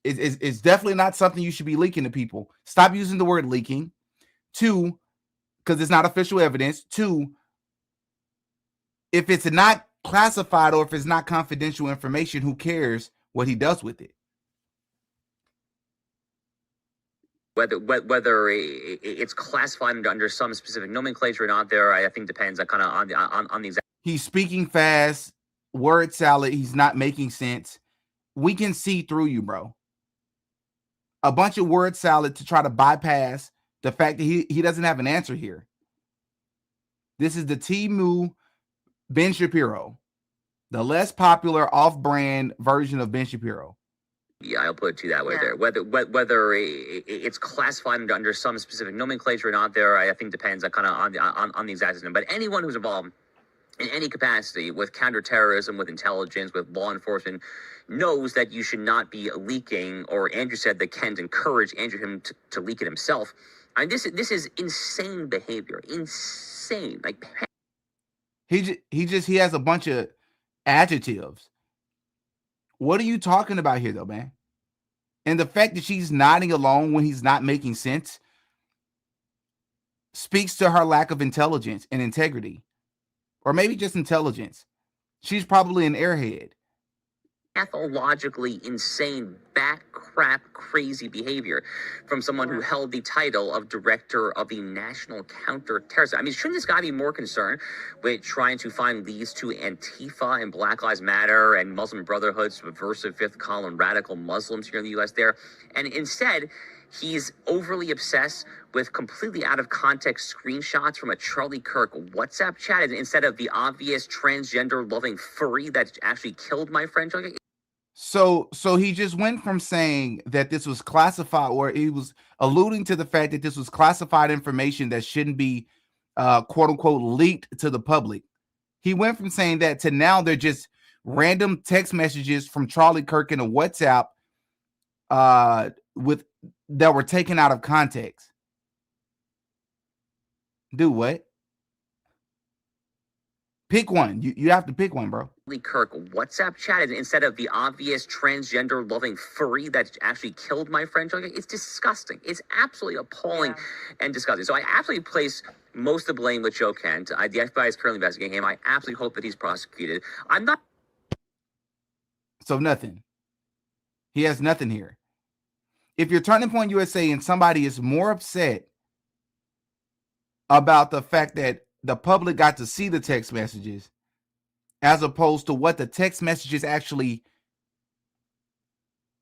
It's definitely not something you should be leaking to people. Stop using the word leaking. 2, because it's not official evidence. 2, if it's not classified or if it's not confidential information, who cares what he does with it? Whether it's classified under some specific nomenclature or not, there I think depends on the exact. He's speaking fast, word salad. He's not making sense. We can see through you, bro. A bunch of word salad to try to bypass the fact that he doesn't have an answer here. This is the Timu Ben Shapiro, the less popular off-brand version of Ben Shapiro. Yeah, I'll put it to you that way there. Whether it's classified under some specific nomenclature or not, there I think depends on the exact system. But anyone who's involved in any capacity with counterterrorism, with intelligence, with law enforcement, knows that you should not be leaking, or Andrew said that Kent encouraged Andrew to leak it himself. I mean, this is insane behavior. Insane. Like, he has a bunch of adjectives. What are you talking about here, though, man? And the fact that she's nodding along when he's not making sense speaks to her lack of intelligence and integrity, or maybe just intelligence. She's probably an airhead. Pathologically insane, bat crap, crazy behavior from someone who held the title of director of the National Counterterrorism. I mean, shouldn't this guy be more concerned with trying to find leads to Antifa and Black Lives Matter and Muslim Brotherhood, subversive fifth column radical Muslims here in the U.S. there? And instead, he's overly obsessed with completely out of context screenshots from a Charlie Kirk WhatsApp chat instead of the obvious transgender loving furry that actually killed my friend. So he just went from saying that this was classified, or he was alluding to the fact that this was classified information that shouldn't be quote unquote leaked to the public. He went from saying that to now they're just random text messages from Charlie Kirk in a WhatsApp with that were taken out of context. Do what? Pick one. You have to pick one, bro. Kirk WhatsApp chat instead of the obvious transgender loving furry that actually killed my friend. It's disgusting. It's absolutely appalling and disgusting. So I absolutely place most of the blame with Joe Kent. The FBI is currently investigating him. I absolutely hope that he's prosecuted. I'm not. So nothing. He has nothing here. If you're Turning Point USA and somebody is more upset about the fact that the public got to see the text messages as opposed to what the text messages actually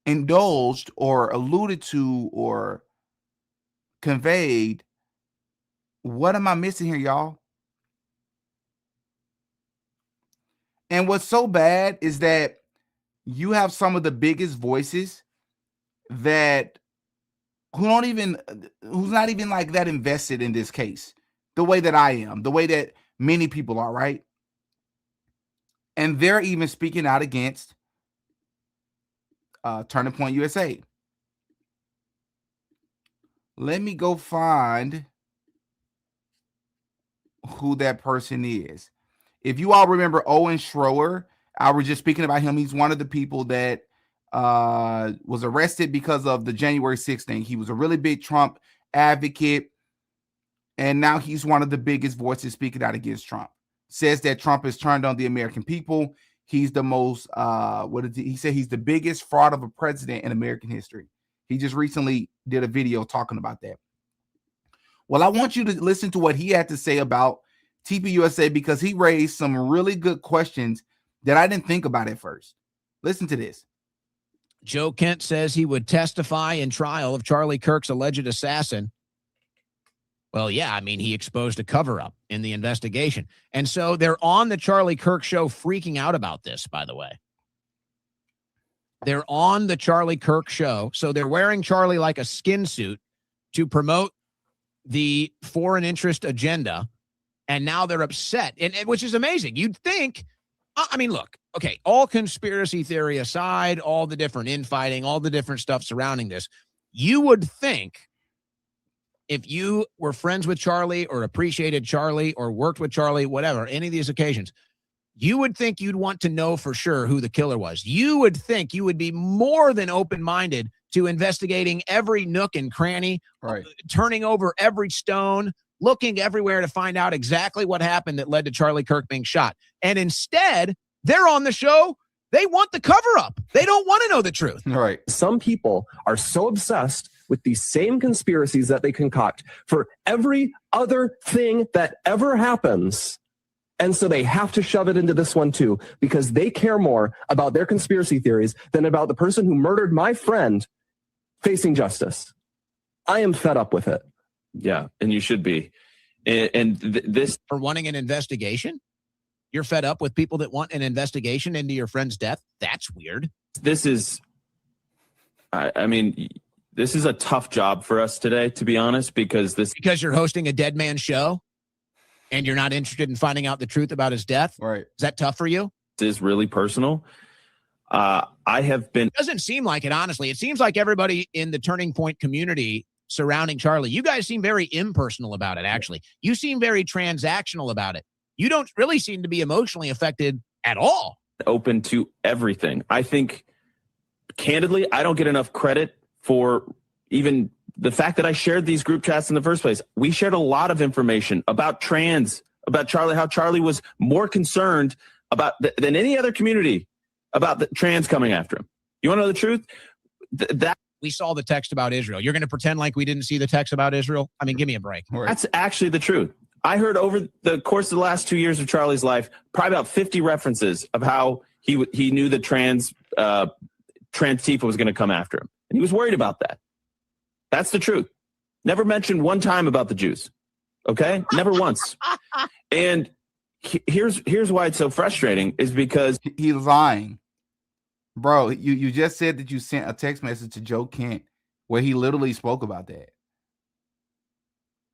indulged or alluded to or conveyed, what am I missing here, y'all? And what's so bad is that you have some of the biggest voices that who's not even like that invested in this case, the way that I am, the way that many people are, right? And they're even speaking out against Turning Point USA. Let me go find who that person is. If you all remember Owen Schroer, I was just speaking about him. He's one of the people that was arrested because of the January 6th thing. He was a really big Trump advocate, and now he's one of the biggest voices speaking out against Trump. Says that Trump has turned on the American people. He's the most, he said he's the biggest fraud of a president in American history. He just recently did a video talking about that. Well, I want you to listen to what he had to say about TPUSA, because he raised some really good questions that I didn't think about at first. Listen to this. Joe Kent says he would testify in trial of Charlie Kirk's alleged assassin. Well, yeah, I mean, he exposed a cover-up in the investigation. And so they're on the Charlie Kirk show freaking out about this, by the way. They're on the Charlie Kirk show. So they're wearing Charlie like a skin suit to promote the foreign interest agenda. And now they're upset, and which is amazing. You'd think, I mean, look, okay, all conspiracy theory aside, all the different infighting, all the different stuff surrounding this, you would think if you were friends with Charlie or appreciated Charlie or worked with Charlie, whatever, any of these occasions, you would think you'd want to know for sure who the killer was. You would think you would be more than open-minded to investigating every nook and cranny, right, turning over every stone, looking everywhere to find out exactly what happened that led to Charlie Kirk being shot. And instead, they're on the show. They want the cover-up. They don't want to know the truth. Right. Some people are so obsessed with these same conspiracies that they concoct for every other thing that ever happens. And so they have to shove it into this one too, because they care more about their conspiracy theories than about the person who murdered my friend facing justice. I am fed up with it. Yeah, and you should be. And this for wanting an investigation? You're fed up with people that want an investigation into your friend's death? That's weird. This is, I mean, this is a tough job for us today, to be honest, because you're hosting a dead man show? and you're not interested in finding out the truth about his death? Right. Is that tough for you? This is really personal. I have been. It doesn't seem like it, honestly. It seems like everybody in the Turning Point community surrounding Charlie, you guys seem very impersonal about it, actually. You seem very transactional about it. You don't really seem to be emotionally affected at all. Open to everything. I think, candidly, I don't get enough credit for even the fact that I shared these group chats in the first place. We shared a lot of information about trans, about Charlie, how Charlie was more concerned about than any other community about the trans coming after him. You want to know the truth? That we saw the text about Israel. You're going to pretend like we didn't see the text about Israel? I mean, give me a break. That's actually the truth. I heard over the course of the last 2 years of Charlie's life, probably about 50 references of how he knew that trans Tifa was going to come after him. And he was worried about that. That's the truth. Never mentioned one time about the Jews. Okay? Never once. And here's why it's so frustrating is because he's lying. Bro, you just said that you sent a text message to Joe Kent where he literally spoke about that.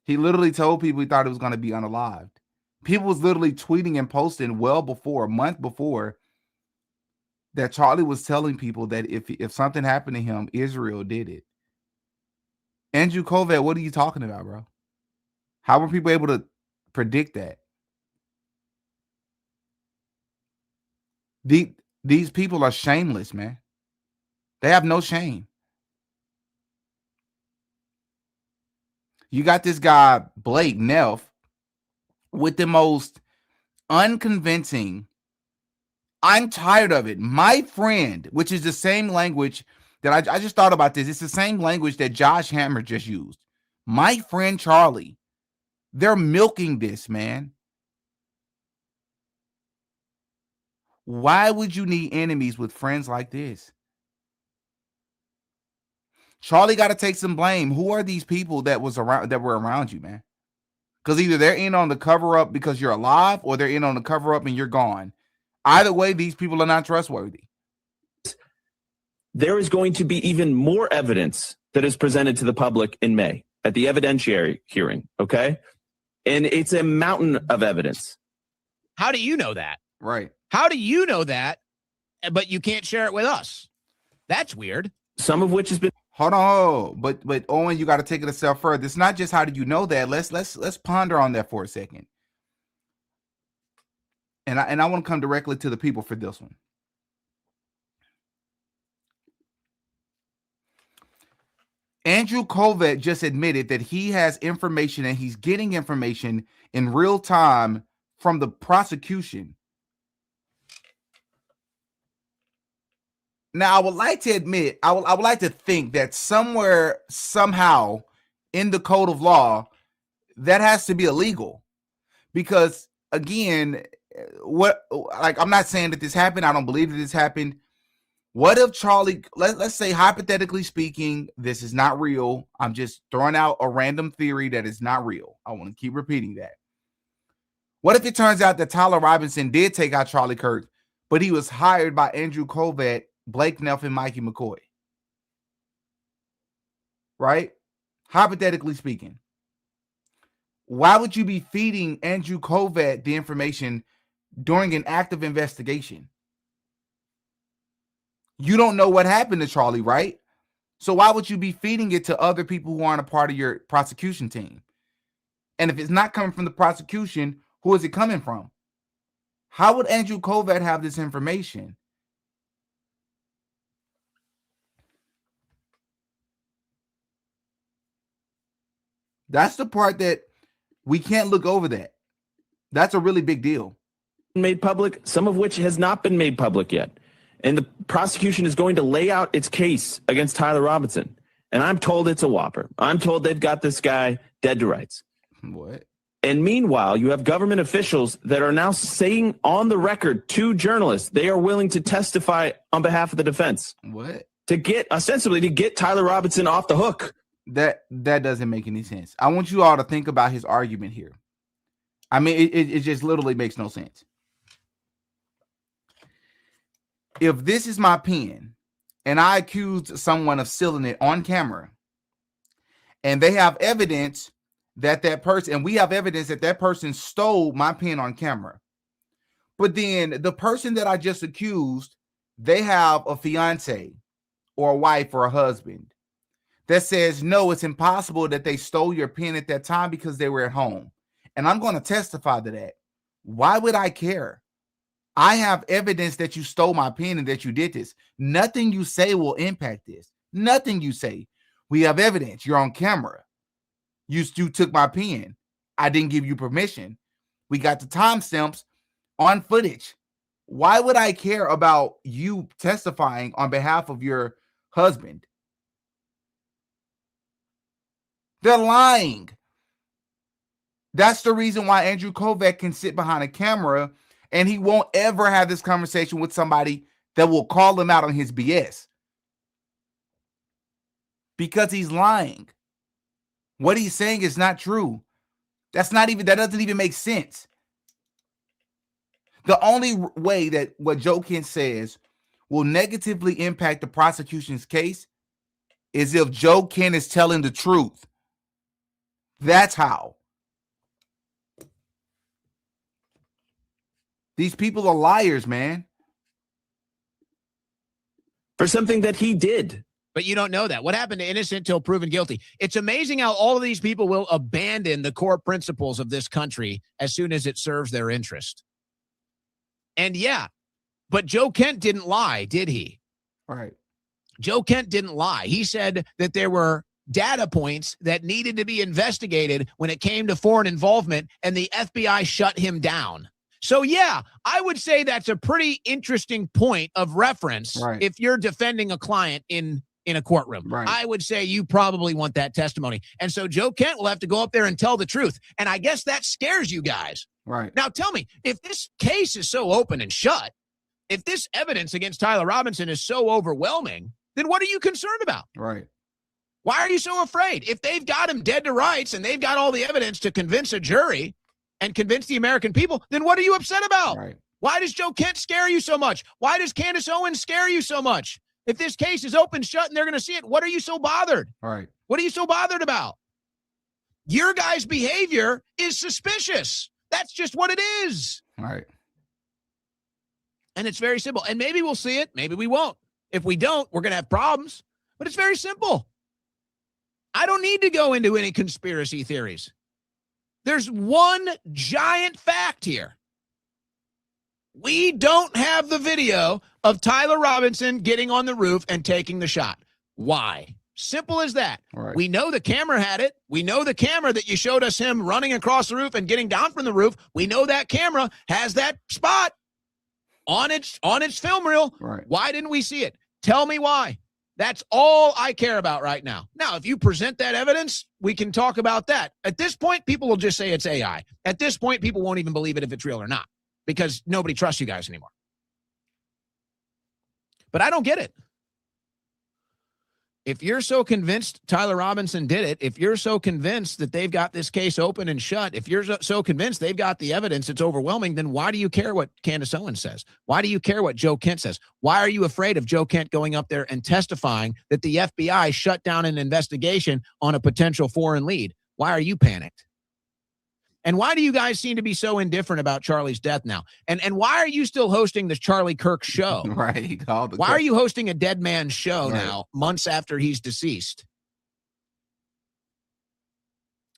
He literally told people he thought it was going to be unalived. People was literally tweeting and posting well before, a month before, that Charlie was telling people that if something happened to him, Israel did it. Andrew Kovac, what are you talking about, bro? How were people able to predict that? These people are shameless, man. They have no shame. You got this guy, Blake Neff, with the most unconvincing, I'm tired of it, my friend, which is the same language that I just thought about this. It's the same language that Josh Hammer just used. My friend Charlie. They're milking this, man. Why would you need enemies with friends like this? Charlie got to take some blame. Who are these people that were around you, man? Because either they're in on the cover up because you're alive, or they're in on the cover up and you're gone. Either way, these people are not trustworthy. There is going to be even more evidence that is presented to the public in May at the evidentiary hearing. Okay, and it's a mountain of evidence. How do you know that? Right. How do you know that, but you can't share it with us? That's weird. Some of which has been. Hold on, but Owen, you got to take it a step further. It's not just how do you know that. Let's ponder on that for a second. And I want to come directly to the people for this one. Andrew Kovac just admitted that he has information and he's getting information in real time from the prosecution. Now, I would like to admit, I would like to think that somewhere, somehow, in the code of law, that has to be illegal. Because, again, I'm not saying that this happened. I don't believe that this happened. What if Charlie, let's say, hypothetically speaking, this is not real. I'm just throwing out a random theory that is not real. I want to keep repeating that. What if it turns out that Tyler Robinson did take out Charlie Kirk, but he was hired by Andrew Kovac, Blake Neff, and Mikey McCoy? Right? Hypothetically speaking. Why would you be feeding Andrew Kovac the information during an active investigation? You don't know what happened to Charlie, right? So why would you be feeding it to other people who aren't a part of your prosecution team? And if it's not coming from the prosecution, who is it coming from? How would Andrew Kovac have this information? That's the part that we can't look over that. That's a really big deal. Made public, some of which has not been made public yet. And the prosecution is going to lay out its case against Tyler Robinson. And I'm told it's a whopper. I'm told they've got this guy dead to rights. What? And meanwhile, you have government officials that are now saying on the record to journalists, they are willing to testify on behalf of the defense. What? To get, ostensibly, to get Tyler Robinson off the hook. That doesn't make any sense. I want you all to think about his argument here. I mean, it just literally makes no sense. If this is my pen and I accused someone of stealing it on camera and they have evidence that person, and we have evidence that person stole my pen on camera. But then the person that I just accused, they have a fiance or a wife or a husband that says, no, it's impossible that they stole your pen at that time because they were at home. And I'm going to testify to that. Why would I care? I have evidence that you stole my pen and that you did this. Nothing you say will impact this. Nothing you say. We have evidence. You're on camera. You took my pen. I didn't give you permission. We got the timestamps on footage. Why would I care about you testifying on behalf of your husband? They're lying. That's the reason why Andrew Kovac can sit behind a camera and he won't ever have this conversation with somebody that will call him out on his BS. Because he's lying. What he's saying is not true. That doesn't even make sense. The only way that what Joe Kent says will negatively impact the prosecution's case is if Joe Kent is telling the truth. That's how. These people are liars, man. For something that he did. But you don't know that. What happened to innocent till proven guilty? It's amazing how all of these people will abandon the core principles of this country as soon as it serves their interest. And yeah, but Joe Kent didn't lie, did he? Right. Joe Kent didn't lie. He said that there were data points that needed to be investigated when it came to foreign involvement, and the FBI shut him down. So yeah, I would say that's a pretty interesting point of reference if you're defending a client in a courtroom. Right. I would say you probably want that testimony. And so Joe Kent will have to go up there and tell the truth. And I guess that scares you guys. Right. Now tell me, if this case is so open and shut, if this evidence against Tyler Robinson is so overwhelming, then what are you concerned about? Right. Why are you so afraid? If they've got him dead to rights and they've got all the evidence to convince a jury and convince the American people, then what are you upset about? Right. Why does Joe Kent scare you so much? Why does Candace Owens scare you so much? If this case is open, shut, and they're going to see it, what are you so bothered? Right. What are you so bothered about? Your guy's behavior is suspicious. That's just what it is. Right. And it's very simple. And maybe we'll see it. Maybe we won't. If we don't, we're going to have problems. But it's very simple. I don't need to go into any conspiracy theories. There's one giant fact here. We don't have the video of Tyler Robinson getting on the roof and taking the shot. Why? Simple as that. Right. We know the camera had it. We know the camera that you showed us him running across the roof and getting down from the roof. We know that camera has that spot on its film reel. Right. Why didn't we see it? Tell me why. That's all I care about right now. Now, if you present that evidence, we can talk about that. At this point, people will just say it's AI. At this point, people won't even believe it if it's real or not, because nobody trusts you guys anymore. But I don't get it. If you're so convinced Tyler Robinson did it, if you're so convinced that they've got this case open and shut, if you're so convinced they've got the evidence, it's overwhelming, then why do you care what Candace Owens says? Why do you care what Joe Kent says? Why are you afraid of Joe Kent going up there and testifying that the FBI shut down an investigation on a potential foreign lead? Why are you panicked? And why do you guys seem to be so indifferent about Charlie's death now? And why are you still hosting this Charlie Kirk show? Right. Why are you hosting a dead man's show now, months after he's deceased?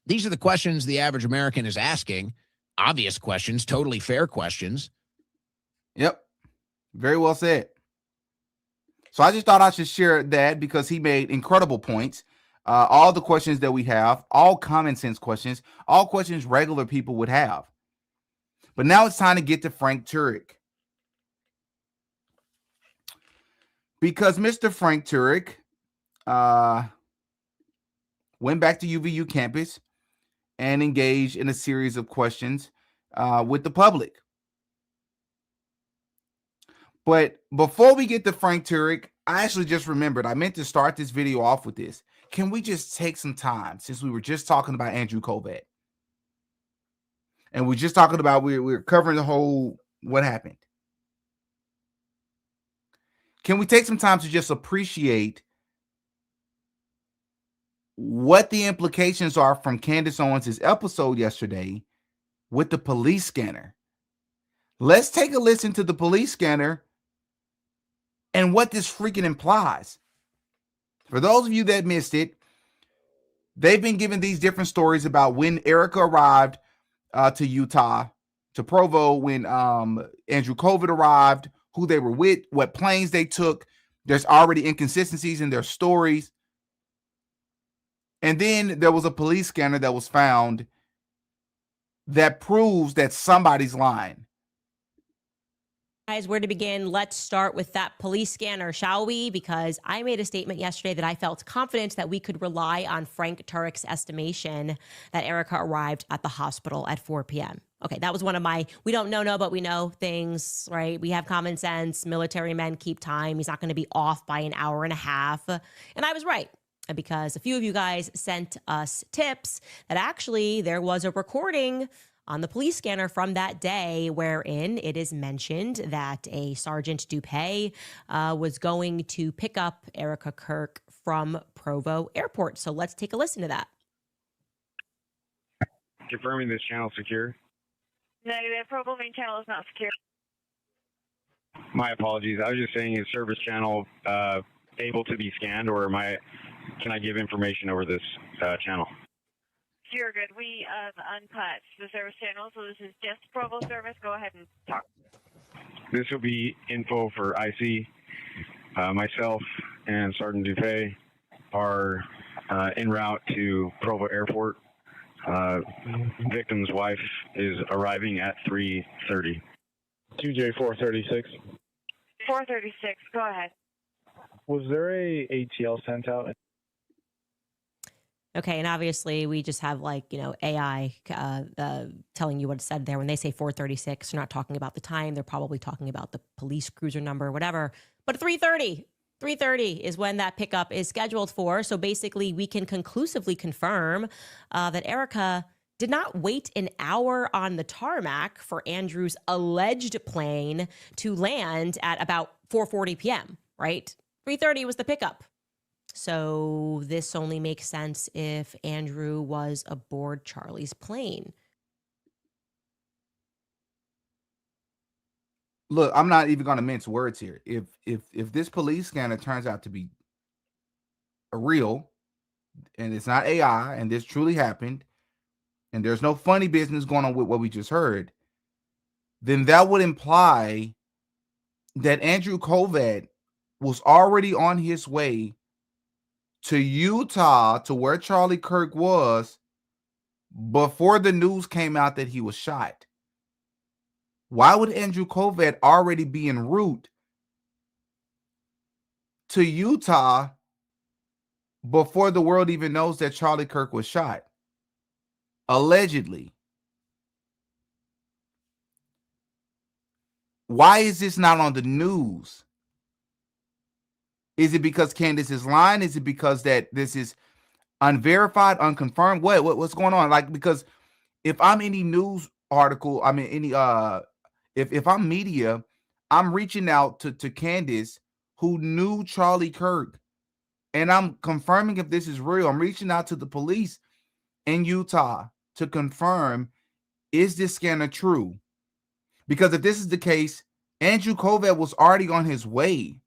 These are the questions the average American is asking. Obvious questions, totally fair questions. Yep. Very well said. So I just thought I should share that because he made incredible points. All the questions that we have, all common sense questions, all questions regular people would have. But now it's time to get to Frank Turek. Because Mr. Frank Turek went back to UVU campus and engaged in a series of questions with the public. But before we get to Frank Turek, I actually just remembered I meant to start this video off with this. Can we just take some time, since we were just talking about Andrew Kovac, and we're just talking about we're covering the whole what happened. Can we take some time to just appreciate what the implications are from Candace Owens' episode yesterday with the police scanner. Let's take a listen to the police scanner and what this freaking implies. For those of you that missed it, they've been giving these different stories about when Erika arrived to Utah, to Provo, when Andrew COVID arrived, who they were with, what planes they took. There's already inconsistencies in their stories. And then there was a police scanner that was found that proves that somebody's lying. Guys, where to begin? Let's start with that police scanner, shall we? Because I made a statement yesterday that I felt confident that we could rely on Frank Turek's estimation that Erika arrived at the hospital at 4 p.m. Okay, that was one of my, we don't know, but we know things, right? We have common sense. Military men keep time. He's not going to be off by an hour and a half. And I was right, because a few of you guys sent us tips that actually there was a recording on the police scanner from that day wherein it is mentioned that a Sergeant Dupay was going to pick up Erika Kirk from Provo Airport. So let's take a listen to that. Confirming this channel secure. Negative. Provo main channel is not secure. My apologies. I was just saying, is service channel able to be scanned, or can I give information over this channel? You're good. We unpatched the service channel, so this is just Provo service. Go ahead and talk. This will be info for IC. Myself and Sergeant Dupay are en route to Provo Airport. Victim's wife is arriving at 3:30. 2J436. 436. Go ahead. Was there a ATL sent out? Okay, and obviously we just have AI telling you what it said there. When they say 436, they're not talking about the time. They're probably talking about the police cruiser number or whatever. But 3:30 is when that pickup is scheduled for. So basically we can conclusively confirm that Erika did not wait an hour on the tarmac for Andrew's alleged plane to land at about 4:40 p.m., right? 3:30 was the pickup. So this only makes sense if Andrew was aboard Charlie's plane. Look, I'm not even going to mince words here. If this police scanner turns out to be real, and it's not AI, and this truly happened, and there's no funny business going on with what we just heard, then that would imply that Andrew COVID was already on his way to Utah, to where Charlie Kirk was, before the news came out that he was shot. Why would Andrew COVID already be en route to Utah before the world even knows that Charlie Kirk was shot? Allegedly. Why is this not on the news? Is it because Candace is lying? Is it because that this is unverified, unconfirmed? What's going on? Because if I'm any news article, if I'm media, I'm reaching out to Candace, who knew Charlie Kirk, and I'm confirming if this is real. I'm reaching out to the police in Utah to confirm, is this scanner true? Because if this is the case, Andrew COVID was already on his way,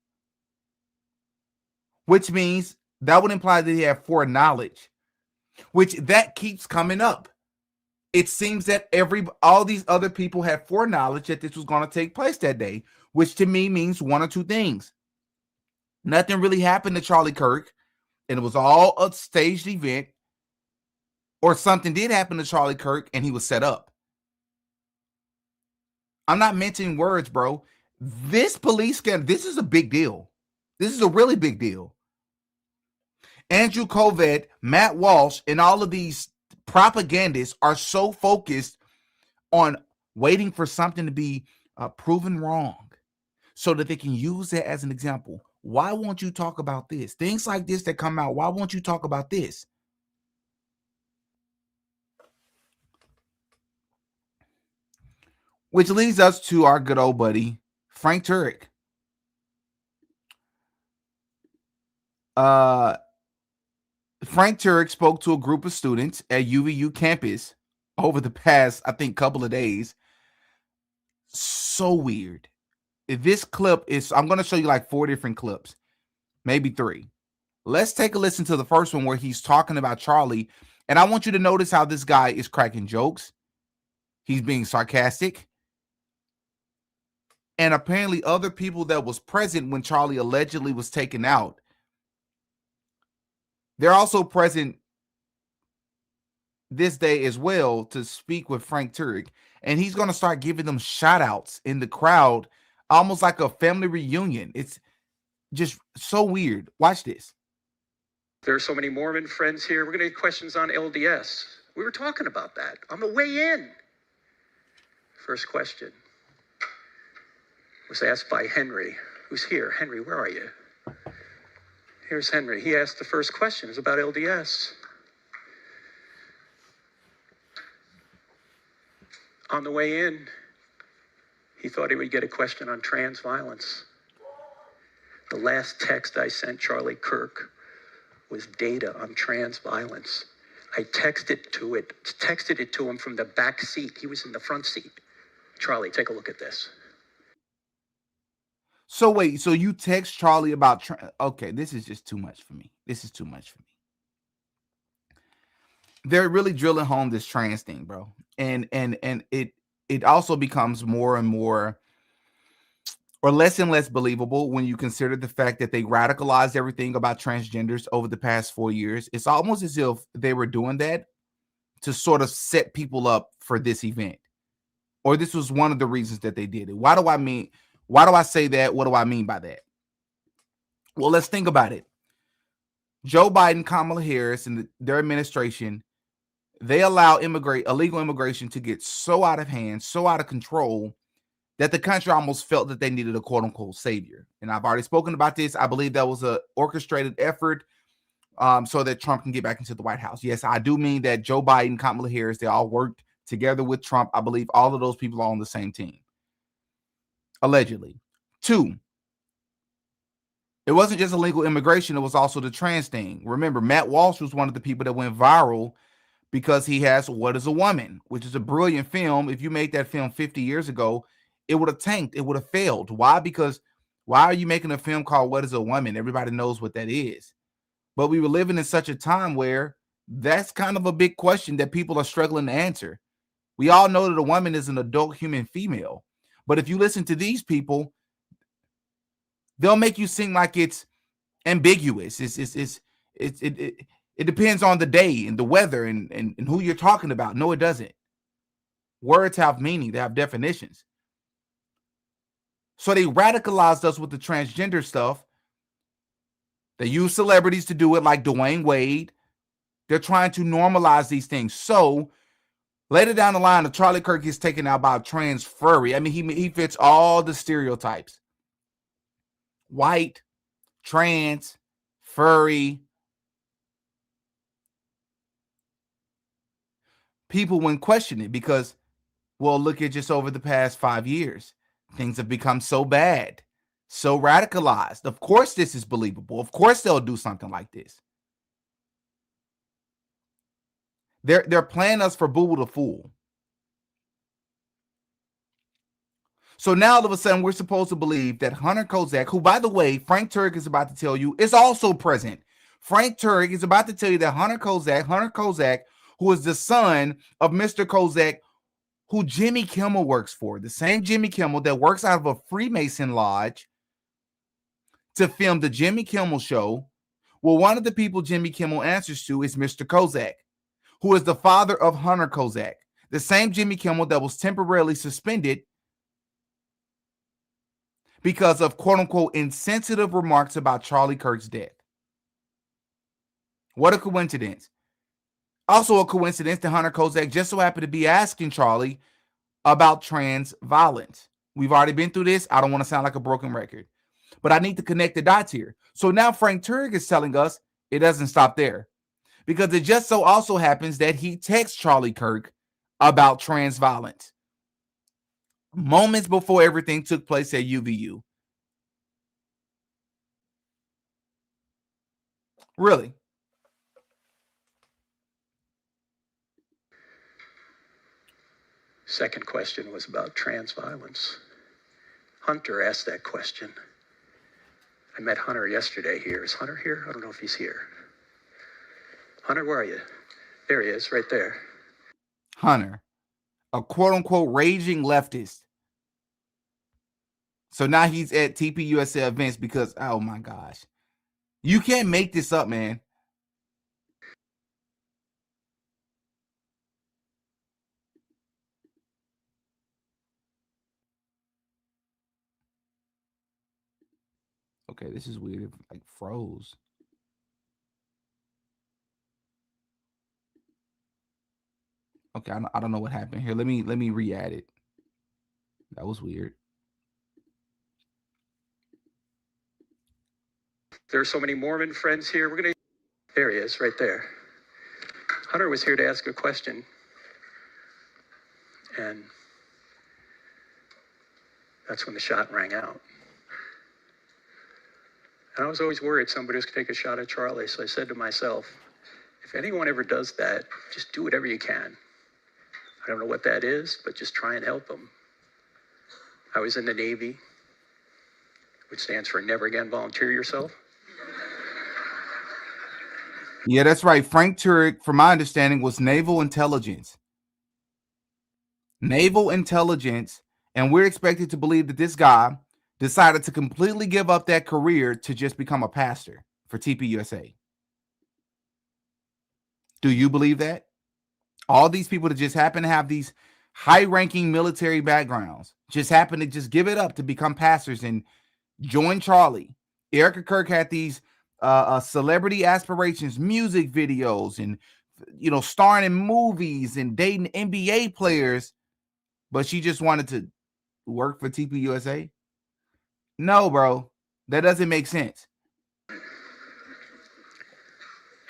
which means that would imply that he had foreknowledge, which that keeps coming up. It seems that all these other people had foreknowledge that this was going to take place that day, which to me means one or two things. Nothing really happened to Charlie Kirk, and it was all a staged event, or something did happen to Charlie Kirk and he was set up. I'm not mentioning words, bro. This police scandal, this is a big deal. This is a really big deal. Andrew COVID, Matt Walsh, and all of these propagandists are so focused on waiting for something to be proven wrong so that they can use that as an example. Why won't you talk about this? Things like this that come out, why won't you talk about this? Which leads us to our good old buddy, Frank Turek. Frank Turek spoke to a group of students at UVU campus over the past, I think, couple of days. So weird. This clip is, I'm going to show you like 4 different clips, maybe 3. Let's take a listen to the first one where he's talking about Charlie. And I want you to notice how this guy is cracking jokes. He's being sarcastic. And apparently other people that was present when Charlie allegedly was taken out, they're also present this day as well to speak with Frank Turek. And he's going to start giving them shout outs in the crowd, almost like a family reunion. It's just so weird. Watch this. There are so many Mormon friends here. We're going to get questions on LDS. We were talking about that on the way in. First question was asked by Henry, who's here. Henry, where are you? Here's Henry. He asked the first question. It was about LDS. On the way in, he thought he would get a question on trans violence. The last text I sent Charlie Kirk was data on trans violence. I texted it to him from the back seat. He was in the front seat. Charlie, take a look at this. So wait, so you text Charlie about okay, this is just too much for me. This is too much for me. They're really drilling home this trans thing, bro. And it also becomes more and more or less and less believable when you consider the fact that they radicalized everything about transgenders over the past 4 years. It's almost as if they were doing that to sort of set people up for this event. Or this was one of the reasons that they did it. Why do I say that? What do I mean by that? Well, let's think about it. Joe Biden, Kamala Harris, and their administration, they allow illegal immigration to get so out of hand, so out of control, that the country almost felt that they needed a quote-unquote savior. And I've already spoken about this. I believe that was an orchestrated effort so that Trump can get back into the White House. Yes, I do mean that Joe Biden, Kamala Harris, they all worked together with Trump. I believe all of those people are on the same team. Allegedly. 2, it wasn't just illegal immigration. It was also the trans thing. Remember, Matt Walsh was one of the people that went viral because he has What is a Woman, which is a brilliant film. If you made that film 50 years ago, it would have tanked. It would have failed. Why? Because why are you making a film called What is a Woman? Everybody knows what that is. But we were living in such a time where that's kind of a big question that people are struggling to answer. We all know that a woman is an adult human female. But if you listen to these people, they'll make you seem like it's ambiguous. It depends on the day and the weather and who you're talking about. No, it doesn't. Words have meaning. They have definitions. So they radicalized us with the transgender stuff. They use celebrities to do it, like Dwayne Wade. They're trying to normalize these things. So later down the line, Charlie Kirk gets taken out by a trans furry. I mean, he fits all the stereotypes. White, trans, furry. People wouldn't question it because, well, look at just over the past 5 years. Things have become so bad, so radicalized. Of course this is believable. Of course they'll do something like this. They're playing us for Boo Boo the Fool. So now all of a sudden we're supposed to believe that Hunter Kozak, who, by the way, Frank Turek is about to tell you, is also present. Frank Turek is about to tell you that Hunter Kozak, who is the son of Mr. Kozak, who Jimmy Kimmel works for, the same Jimmy Kimmel that works out of a Freemason lodge to film the Jimmy Kimmel show. Well, one of the people Jimmy Kimmel answers to is Mr. Kozak, who is the father of Hunter Kozak, the same Jimmy Kimmel that was temporarily suspended because of quote-unquote insensitive remarks about Charlie Kirk's death. What a coincidence. Also a coincidence that Hunter Kozak just so happened to be asking Charlie about trans violence. We've already been through this. I don't want to sound like a broken record, but I need to connect the dots here. So now Frank Turek is telling us it doesn't stop there, because it just so also happens that he texts Charlie Kirk about trans violence moments before everything took place at UVU. Really? Second question was about trans violence. Hunter asked that question. I met Hunter yesterday here. Is Hunter here? I don't know if he's here. Hunter, where are you? There he is, right there. Hunter, a quote unquote raging leftist. So now he's at TPUSA events because, oh my gosh, you can't make this up, man. Okay, this is weird. It like froze. Okay, I don't know what happened here. Let me re-add it. That was weird. There are so many Mormon friends here. There he is, right there. Hunter was here to ask a question. And that's when the shot rang out. And I was always worried somebody was going to take a shot at Charlie. So I said to myself, if anyone ever does that, just do whatever you can. I don't know what that is, but just try and help them. I was in the Navy, which stands for Never Again Volunteer Yourself. Yeah, that's right. Frank Turek, from my understanding, was naval intelligence. Naval intelligence. And we're expected to believe that this guy decided to completely give up that career to just become a pastor for TPUSA. Do you believe that? All these people that just happen to have these high-ranking military backgrounds just happen to just give it up to become pastors and join Charlie. Erika Kirk had these celebrity aspirations, music videos, and starring in movies and dating NBA players, but she just wanted to work for TPUSA. No, bro, that doesn't make sense.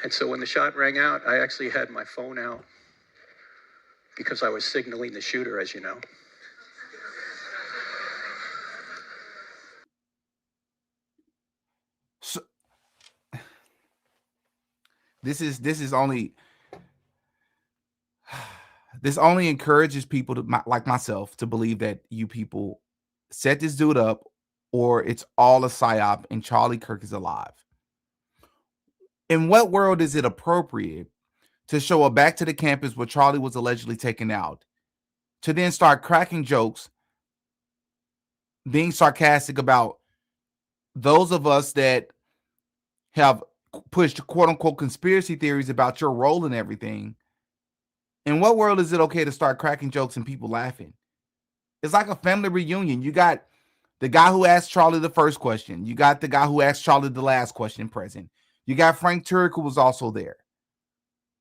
And so when the shot rang out, I actually had my phone out because I was signaling the shooter, as you know. So this only encourages people to, like myself, to believe that you people set this dude up, or it's all a psyop and Charlie Kirk is alive. In what world is it appropriate to show a back to the campus where Charlie was allegedly taken out, to then start cracking jokes, being sarcastic about those of us that have pushed quote unquote conspiracy theories about your role in everything? In what world is it okay to start cracking jokes and people laughing? It's like a family reunion. You got the guy who asked Charlie the first question. You got the guy who asked Charlie the last question present. You got Frank Turek, who was also there.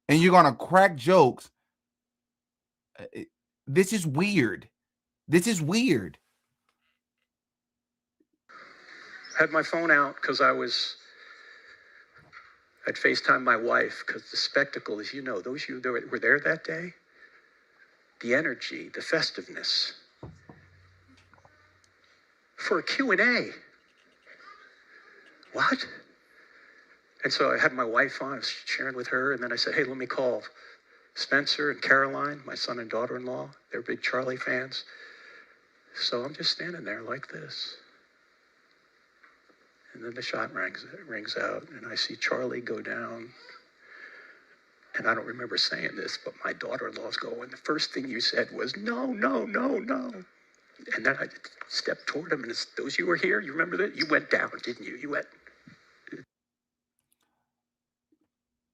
And you're going to crack jokes. This is weird. This is weird. I had my phone out because I'd FaceTime my wife because the spectacle, as you know, those of you that were there that day, the energy, the festiveness, for a Q&A. What? And so I had my wife on, I was sharing with her, and then I said, hey, let me call Spencer and Caroline, my son and daughter-in-law. They're big Charlie fans. So I'm just standing there like this. And then the shot rings out, and I see Charlie go down. And I don't remember saying this, but my daughter-in-law's going, the first thing you said was, no, no, no, no. And then I stepped toward him, and it's, those you were here, you remember that? You went down, didn't you? You went.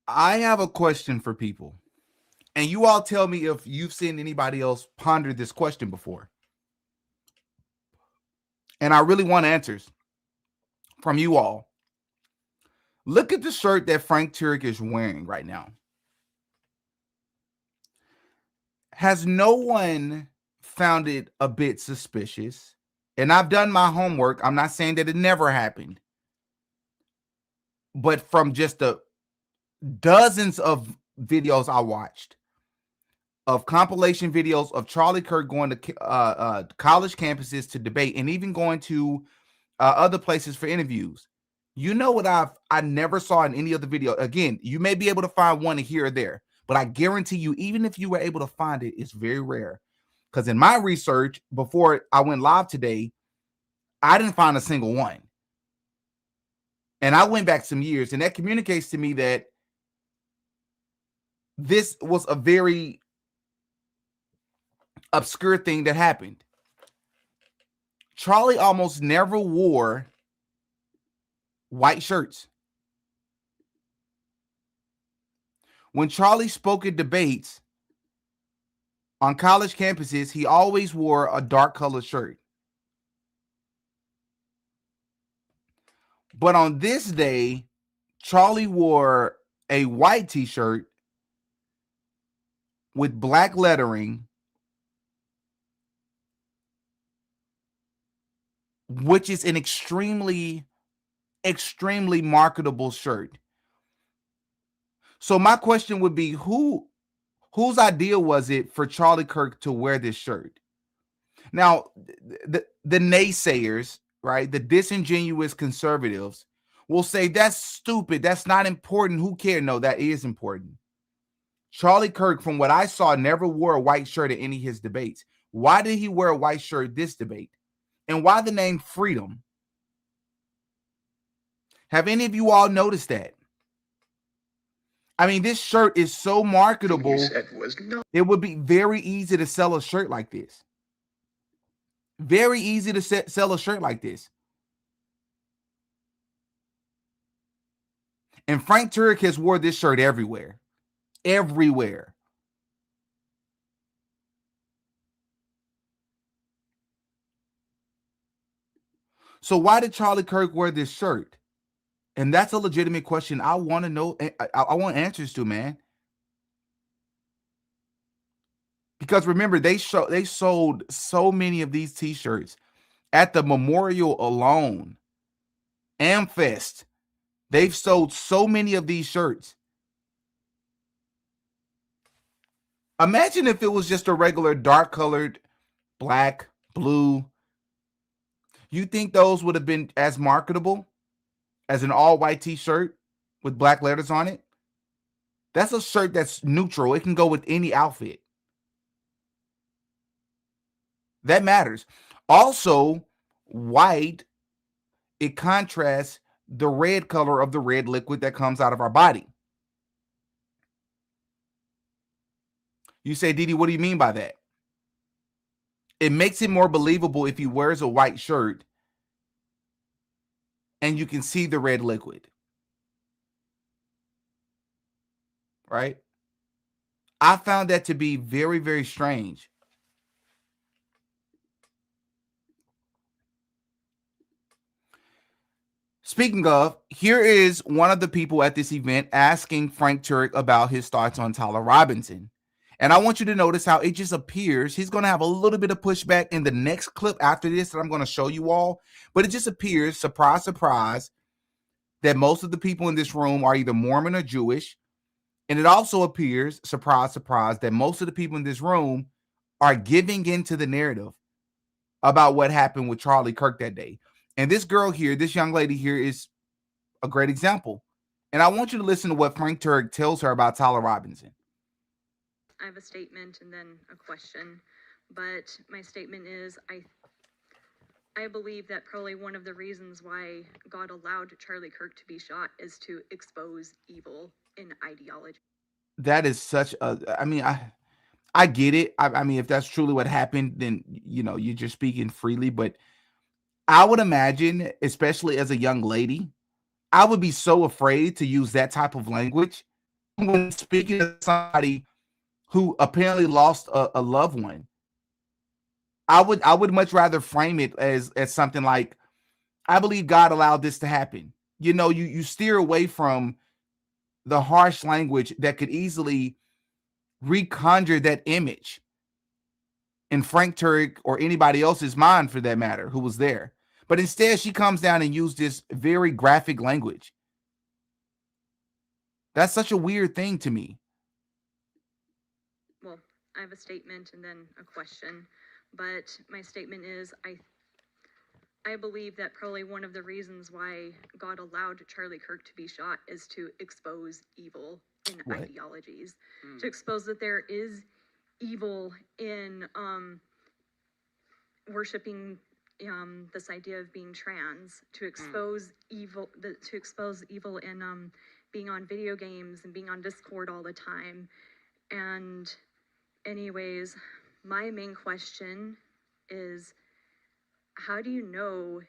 I have a question for people. And you all tell me if you've seen anybody else ponder this question before. And I really want answers from you all. Look at the shirt that Frank Turek is wearing right now. Has no one found it a bit suspicious? And I've done my homework. I'm not saying that it never happened. But from just the dozens of videos I watched, of compilation videos of Charlie Kirk going to college campuses to debate, and even going to other places for interviews. You know what I never saw in any other video. Again, you may be able to find one here or there, but I guarantee you, even if you were able to find it, it's very rare. Because in my research, before I went live today, I didn't find a single one. And I went back some years, and that communicates to me that this was a very obscure thing that happened. Charlie almost never wore white shirts. When Charlie spoke at debates on college campuses, he always wore a dark colored shirt. But on this day, Charlie wore a white t-shirt with black lettering, which is an extremely marketable shirt. So my question would be, whose idea was it for Charlie Kirk to wear this shirt? Now, the naysayers, right, the disingenuous conservatives will say that's stupid, that's not important, who cares? No, that is important. Charlie Kirk, from what I saw, never wore a white shirt at any of his debates. Why did he wear a white shirt this debate? And why the name Freedom? Have any of you all noticed that? I mean, this shirt is so marketable. It would be very easy to sell a shirt like this. Very easy to sell a shirt like this. And Frank Turek has wore this shirt everywhere. Everywhere. So why did Charlie Kirk wear this shirt? And that's a legitimate question I want to know. I want answers to, man. Because remember, they sold so many of these t-shirts at the Memorial alone. Amfest. They've sold so many of these shirts. Imagine if it was just a regular dark colored, black, blue. You think those would have been as marketable as an all white t-shirt with black letters on it? That's a shirt that's neutral. It can go with any outfit. That matters. Also, white, it contrasts the red color of the red liquid that comes out of our body. You say, Didi, what do you mean by that? It makes it more believable if he wears a white shirt and you can see the red liquid. Right? I found that to be very, very strange. Speaking of, here is one of the people at this event asking Frank Turek about his thoughts on Tyler Robinson. And I want you to notice how it just appears he's going to have a little bit of pushback in the next clip after this that I'm going to show you all. But it just appears, surprise, surprise, that most of the people in this room are either Mormon or Jewish. And it also appears, surprise, surprise, that most of the people in this room are giving into the narrative about what happened with Charlie Kirk that day. And this girl here, this young lady here is a great example. And I want you to listen to what Frank Turek tells her about Tyler Robinson. I have a statement and then a question. But my statement is I believe that probably one of the reasons why God allowed Charlie Kirk to be shot is to expose evil in ideology. That is such a, I mean, I get it. I mean, if that's truly what happened, then, you know, you're just speaking freely. But I would imagine, especially as a young lady, I would be so afraid to use that type of language when speaking to somebody who apparently lost a loved one. I would much rather frame it as something like, I believe God allowed this to happen. You know, you steer away from the harsh language that could easily reconjure that image in Frank Turek or anybody else's mind, for that matter, who was there. But instead, she comes down and used this very graphic language. That's such a weird thing to me. Well, I have a statement and then a question. But my statement is I believe that probably one of the reasons why God allowed Charlie Kirk to be shot is to expose evil in ideologies, to expose that there is evil in worshiping this idea of being trans, to expose evil, to expose evil in being on video games and being on Discord all the time. And anyways, my main question is, how do you know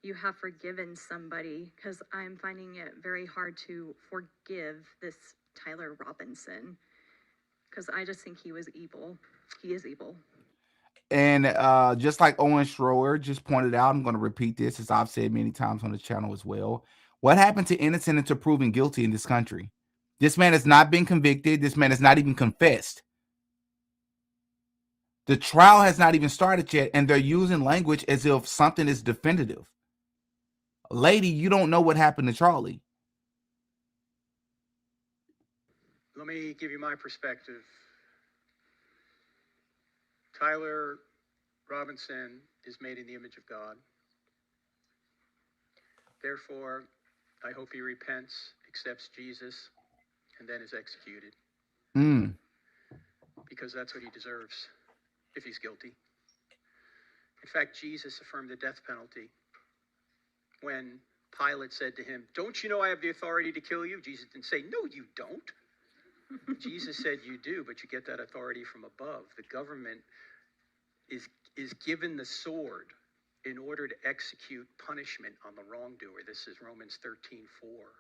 you have forgiven somebody? Because I'm finding it very hard to forgive this Tyler Robinson, because I just think he was evil. He is evil. And just like Owen Schroer just pointed out, I'm going to repeat this as I've said many times on the channel as well. What happened to innocent until proven guilty in this country? This man has not been convicted. This man has not even confessed. The trial has not even started yet, and they're using language as if something is definitive. Lady, you don't know what happened to Charlie. Let me give you my perspective. Tyler Robinson is made in the image of God. Therefore, I hope he repents, accepts Jesus, and then is executed. Because that's what he deserves if he's guilty. In fact, Jesus affirmed the death penalty when Pilate said to him, "Don't you know I have the authority to kill you?" Jesus didn't say, "No, you don't." Jesus said, "You do, but you get that authority from above." The government is given the sword in order to execute punishment on the wrongdoer. This is Romans 13:4.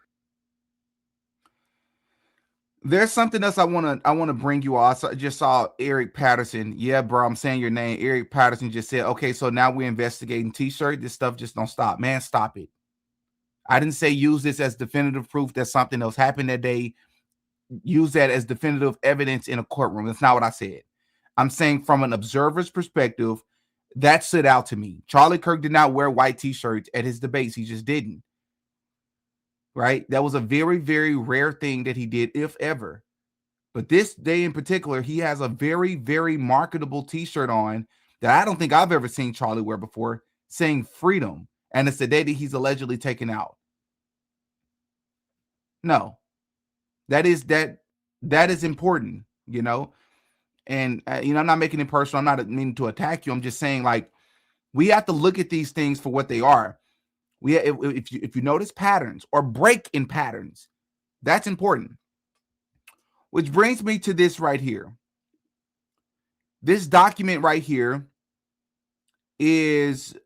There's something else I want to bring you all. I just saw Eric Patterson. Yeah, bro, I'm saying your name. Eric Patterson just said, okay, so now we're investigating T-shirt. This stuff just don't stop. Man, stop it. I didn't say use this as definitive proof that something else happened that day. Use that as definitive evidence in a courtroom. That's not what I said. I'm saying from an observer's perspective, that stood out to me. Charlie Kirk did not wear white T-shirts at his debates. He just didn't. Right? That was a very, very rare thing that he did, if ever. But this day in particular, he has a very, very marketable T-shirt on that I don't think I've ever seen Charlie wear before, saying freedom. And it's the day that he's allegedly taken out. No. That is important, you know? And, I'm not making it personal. I'm not meaning to attack you. I'm just saying, like, we have to look at these things for what they are. If you notice patterns or break in patterns, that's important. Which brings me to this right here. This document right here is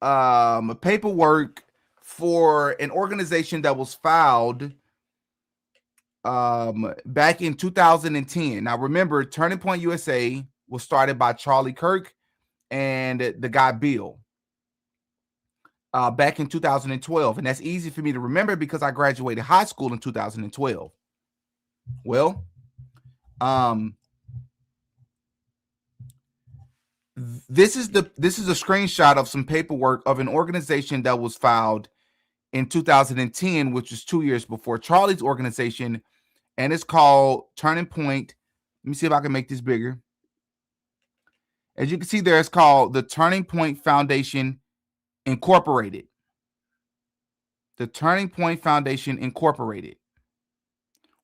a paperwork for an organization that was filed back in 2010. Now, remember, Turning Point USA was started by Charlie Kirk and the guy Bill. Back in 2012. And that's easy for me to remember because I graduated high school in 2012. Well, this is a screenshot of some paperwork of an organization that was filed in 2010, which was 2 years before Charlie's organization, and it's called Turning Point. Let me see if I can make this bigger. As you can see there, it's called the Turning Point Foundation Incorporated. The Turning Point Foundation Incorporated.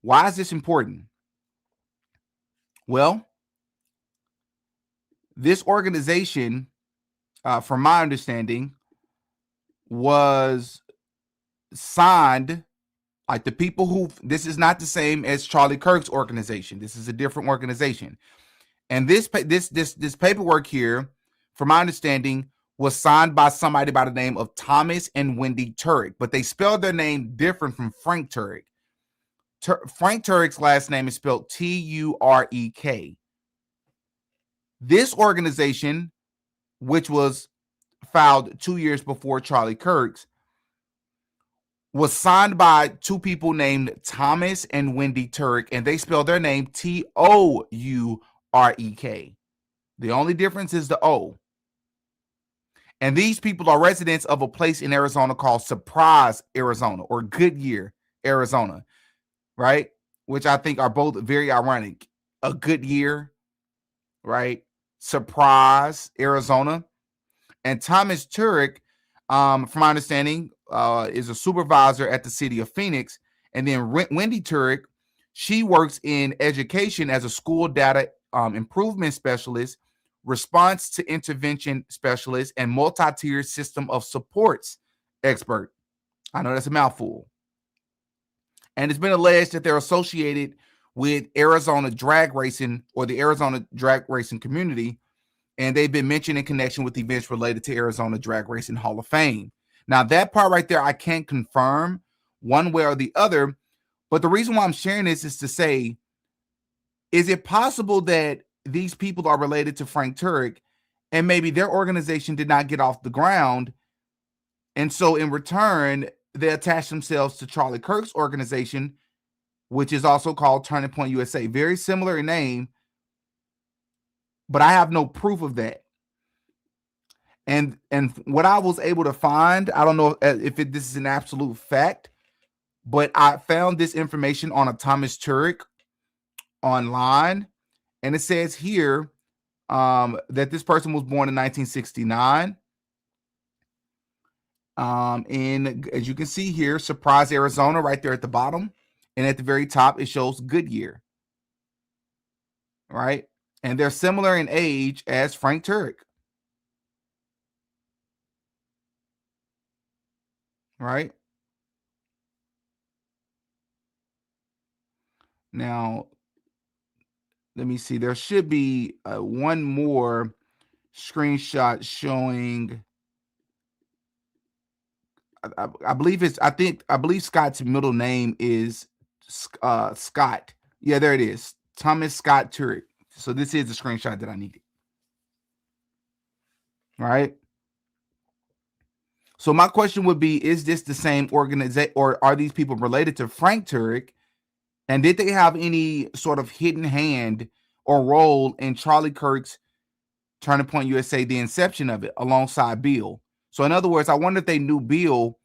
Why is this important? Well, this organization, from my understanding, was signed, like the people who, this is not the same as Charlie Kirk's organization. This is a different organization. And this paperwork here, from my understanding, was signed by somebody by the name of Thomas and Wendy Turek, but they spelled their name different from Frank Turek. Frank Turek's last name is spelled Turek. This organization, which was filed 2 years before Charlie Kirk's, was signed by two people named Thomas and Wendy Turek, and they spelled their name Tourek. The only difference is the O. And these people are residents of a place in Arizona called Surprise, Arizona, or Goodyear, Arizona, right? Which I think are both very ironic. A Goodyear, right? Surprise, Arizona. And Thomas Turek, from my understanding, is a supervisor at the city of Phoenix. And then Wendy Turek, she works in education as a school data improvement specialist, response to intervention specialist, and multi-tiered system of supports expert. I know that's a mouthful. And it's been alleged that they're associated with Arizona drag racing or the Arizona drag racing community, and they've been mentioned in connection with events related to Arizona Drag Racing Hall of Fame. Now, that part right there, I can't confirm one way or the other, but the reason why I'm sharing this is to say, is it possible that these people are related to Frank Turek and maybe their organization did not get off the ground, and so in return, they attach themselves to Charlie Kirk's organization, which is also called Turning Point USA. Very similar in name, but I have no proof of that. And what I was able to find, I don't know if this is an absolute fact, but I found this information on a Thomas Turek online, and it says here that this person was born in 1969. And as you can see here, Surprise, Arizona, right there at the bottom, and at the very top, it shows Goodyear. Right, and they're similar in age as Frank Turek. Right. Now, let me see. There should be one more screenshot showing. I believe it's. I believe Scott's middle name is Scott. Yeah, there it is. Thomas Scott Turek. So this is the screenshot that I needed. Right. So my question would be: is this the same organization, or are these people related to Frank Turek? And did they have any sort of hidden hand or role in Charlie Kirk's Turning Point USA, the inception of it, alongside Bill? So in other words, I wonder if they knew Bill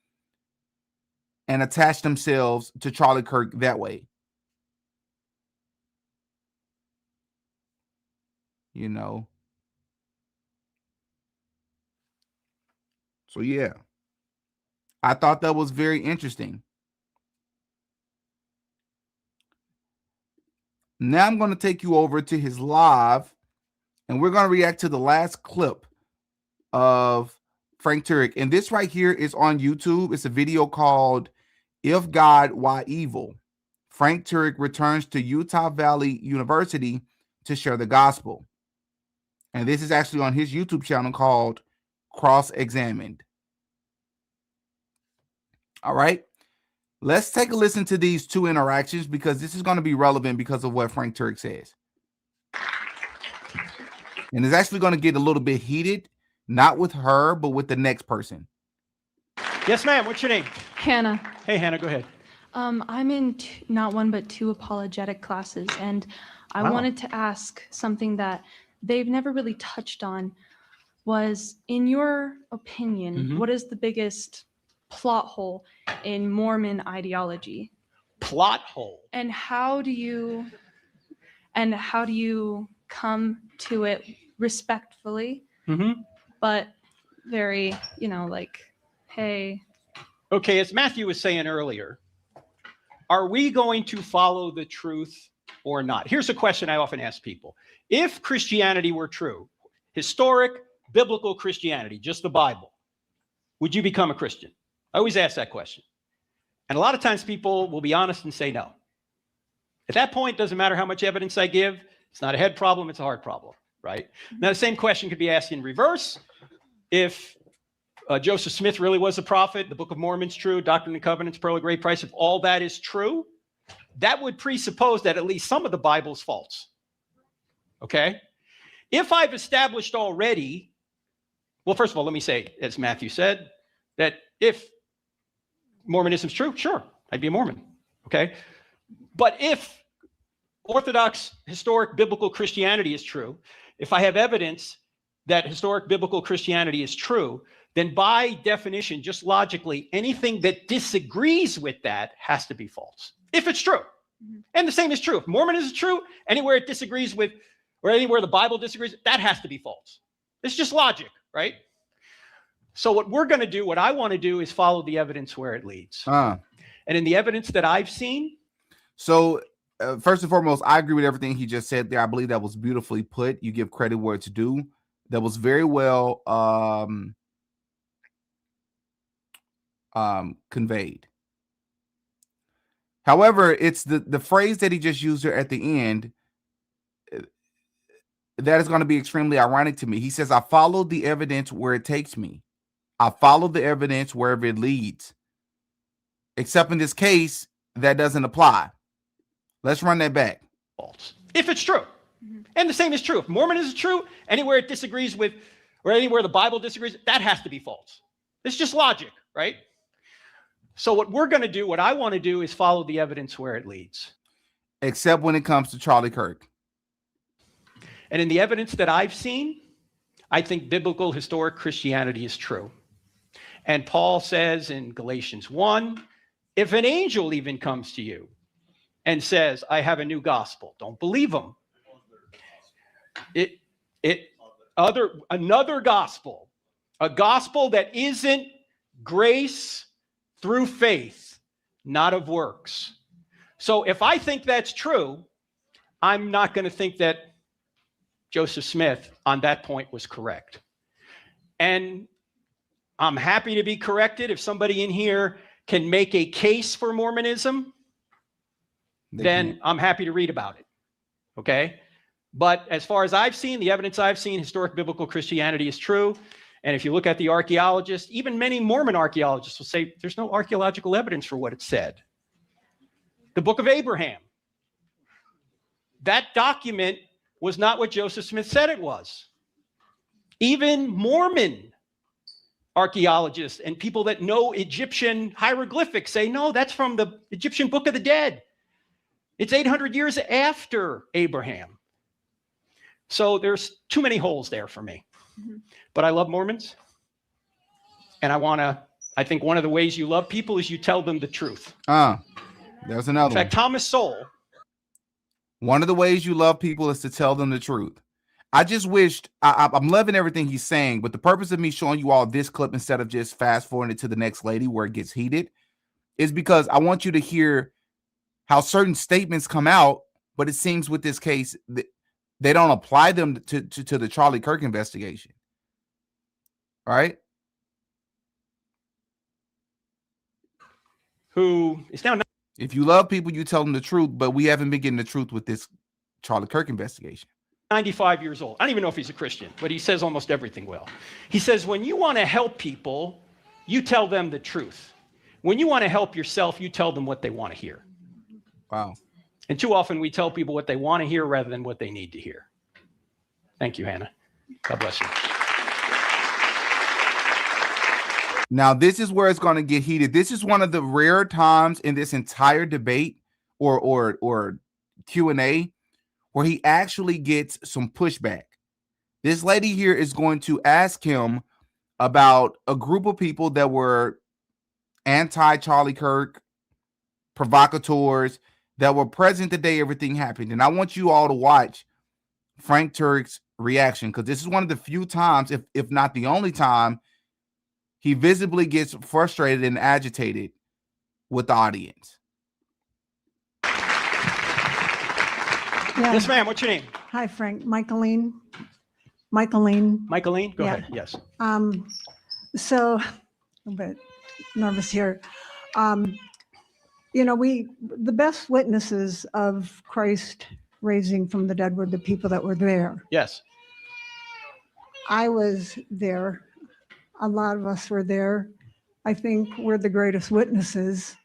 and attached themselves to Charlie Kirk that way. You know? So yeah. I thought that was very interesting. Now I'm going to take you over to his live, and we're going to react to the last clip of Frank Turek. And this right here is on YouTube. It's a video called If God, Why Evil? Frank Turek returns to Utah Valley University to share the gospel. And this is actually on his YouTube channel called Cross-Examined. All right. Let's take a listen to these two interactions because this is going to be relevant because of what Frank Turek says. And it's actually going to get a little bit heated, not with her, but with the next person. Yes, ma'am. What's your name? Hannah. Hey, Hannah, go ahead. I'm in not one but two apologetic classes, and I wanted to ask something that they've never really touched on. Was, in your opinion, what is the biggest plot hole in Mormon ideology? Plot hole. And how do you come to it respectfully, but very, like, hey. Okay, as Matthew was saying earlier, are we going to follow the truth or not? Here's a question I often ask people. If Christianity were true, historic, biblical Christianity, just the Bible, would you become a Christian? I always ask that question. And a lot of times people will be honest and say no. At that point, it doesn't matter how much evidence I give. It's not a head problem, it's a heart problem, right? Now, the same question could be asked in reverse. If Joseph Smith really was a prophet, the Book of Mormon's true, Doctrine and Covenants, Pearl of Great Price, if all that is true, that would presuppose that at least some of the Bible is false. Okay? If I've established already, well, first of all, let me say, as Matthew said, that if Mormonism is true, sure, I'd be a Mormon. Okay? But if Orthodox, historic, biblical Christianity is true, if I have evidence that historic, biblical Christianity is true, then by definition, just logically, anything that disagrees with that has to be false, if it's true. And the same is true. If Mormonism is true, anywhere it disagrees with, or anywhere the Bible disagrees, that has to be false. It's just logic, right? So what we're going to do, what I want to do, is follow the evidence where it leads. And in the evidence that I've seen. So first and foremost, I agree with everything he just said there. I believe that was beautifully put. You give credit where it's due. That was very well conveyed. However, it's the phrase that he just used there at the end that is going to be extremely ironic to me. He says, I follow the evidence where it takes me. I follow the evidence wherever it leads. Except in this case, that doesn't apply. Let's run that back. False. If it's true. And the same is true. If Mormonism is true, anywhere it disagrees with, or anywhere the Bible disagrees, that has to be false. It's just logic, right? So what we're going to do, what I want to do, is follow the evidence where it leads. Except when it comes to Charlie Kirk. And in the evidence that I've seen, I think biblical historic Christianity is true. And Paul says in Galatians 1, if an angel even comes to you and says, I have a new gospel, don't believe him. Another gospel, a gospel that isn't grace through faith, not of works. So if I think that's true, I'm not going to think that Joseph Smith on that point was correct. And I'm happy to be corrected. If somebody in here can make a case for Mormonism, then I'm happy to read about it. Okay? But as far as I've seen, the evidence I've seen, historic biblical Christianity is true. And if you look at the archaeologists, even many Mormon archaeologists will say there's no archaeological evidence for what it said. The Book of Abraham. That document was not what Joseph Smith said it was. Even Mormon archaeologists and people that know Egyptian hieroglyphics say, no, that's from the Egyptian Book of the Dead. It's 800 years after Abraham. So there's too many holes there for me. But I love Mormons. And I think one of the ways you love people is you tell them the truth. There's another one. In fact, Thomas Sowell. One of the ways you love people is to tell them the truth. I just wished, I'm loving everything he's saying, but the purpose of me showing you all this clip instead of just fast forwarding it to the next lady where it gets heated is because I want you to hear how certain statements come out, but it seems with this case, they don't apply them to the Charlie Kirk investigation. Right? Who is now not. If you love people, you tell them the truth, but we haven't been getting the truth with this Charlie Kirk investigation. 95 years old. I don't even know if he's a Christian, but he says almost everything well. He says, when you want to help people, you tell them the truth. When you want to help yourself, you tell them what they want to hear. Wow. And too often we tell people what they want to hear rather than what they need to hear. Thank you, Hannah. God bless you. Now, this is where it's going to get heated. This is one of the rare times in this entire debate or Q&A where he actually gets some pushback. This lady here is going to ask him about a group of people that were anti-Charlie Kirk, provocateurs, that were present the day everything happened. And I want you all to watch Frank Turek's reaction, because this is one of the few times, if not the only time, he visibly gets frustrated and agitated with the audience. Yeah. Yes, ma'am. What's your name? Hi, Frank. Michaeline. Michaeline. Michaeline? Go Yeah. ahead. Yes. So a bit nervous here. The best witnesses of Christ raising from the dead were the people that were there. Yes. I was there. A lot of us were there. I think we're the greatest witnesses.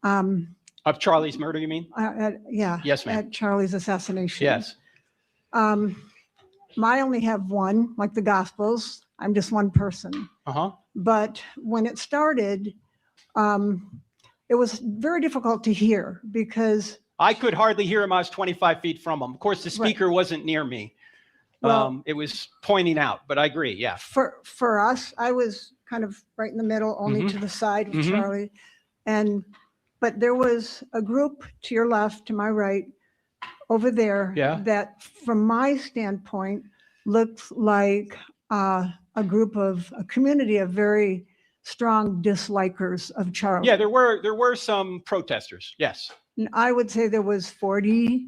Of Charlie's murder, you mean? Yeah. Yes, ma'am. At Charlie's assassination. Yes. I only have one, like the Gospels. I'm just one person. Uh-huh. But when it started, it was very difficult to hear because I could hardly hear him. I was 25 feet from him. Of course, the speaker wasn't near me. Well, it was pointing out, but I agree. Yeah. For us, I was kind of right in the middle, only to the side of Charlie. But there was a group to your left, to my right, over there, that from my standpoint looks like a community of very strong dislikers of Charlie. Yeah, there were some protesters. Yes. I would say there was 40,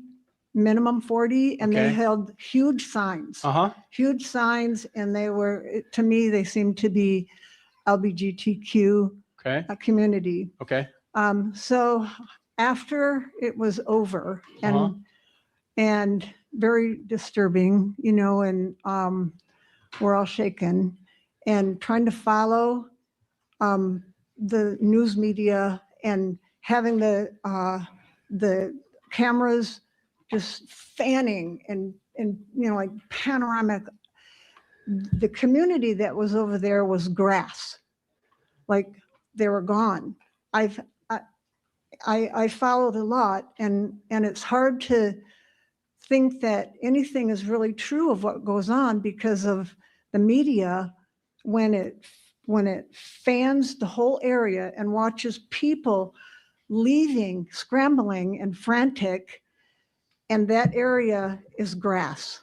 minimum 40, and they Okay. held huge signs. Huge signs, and they were, to me, they seemed to be LGBTQ Okay. Community. Okay. So after it was over, and very disturbing, you know, and we're all shaken, and trying to follow the news media and having the cameras just fanning and you know, like panoramic. The community that was over there was grass, like they were gone. I followed a lot, and it's hard to think that anything is really true of what goes on because of the media when it fans the whole area and watches people leaving, scrambling and frantic, and that area is grass.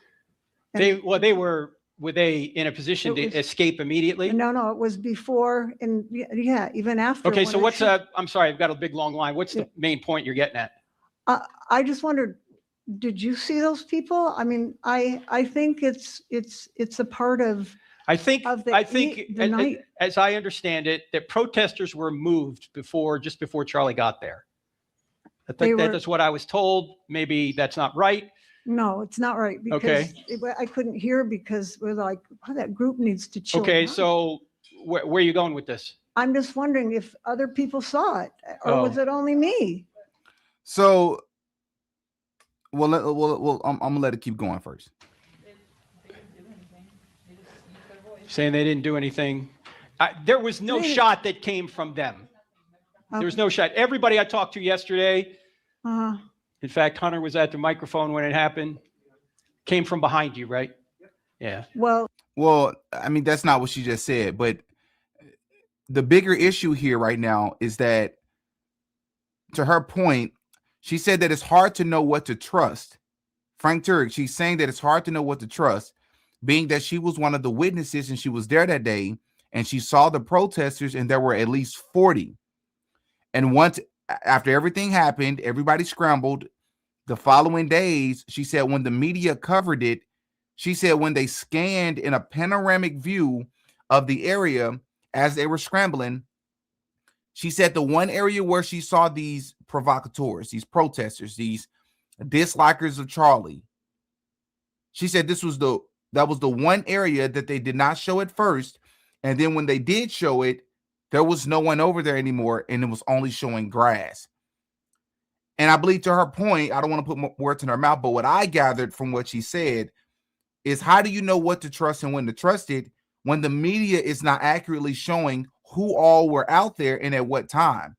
Were they in a position to escape immediately? No, it was before, and yeah, even after. Okay, so what's I'm sorry, I've got a big long line. What's the main point you're getting at? I just wondered, did you see those people? I mean, I think it's a part of. I think as I understand it, that protesters were moved just before Charlie got there. I think that's what I was told. Maybe that's not right. No, it's not right, because I couldn't hear because we're like, oh, that group needs to chill. Okay, down. so where are you going with this? I'm just wondering if other people saw it, or was it only me? So, I'm gonna let it keep going first. Saying they didn't do anything. There was no shot that came from them. There was no shot. Everybody I talked to yesterday, in fact, Hunter was at the microphone when it happened, came from behind you, right? Yeah. Well, I mean, that's not what she just said, but the bigger issue here right now is that, to her point, she said that it's hard to know what to trust. Frank Turek, she's saying that it's hard to know what to trust, being that she was one of the witnesses and she was there that day and she saw the protesters, and there were at least 40. And once after everything happened, everybody scrambled. The following days, she said when the media covered it, she said when they scanned in a panoramic view of the area as they were scrambling, she said the one area where she saw these provocateurs, these protesters, these dislikers of Charlie, she said that was the one area that they did not show at first. And then when they did show it, there was no one over there anymore, and it was only showing grass. And I believe, to her point, I don't want to put words in her mouth, but what I gathered from what she said is, how do you know what to trust and when to trust it when the media is not accurately showing who all were out there and at what time?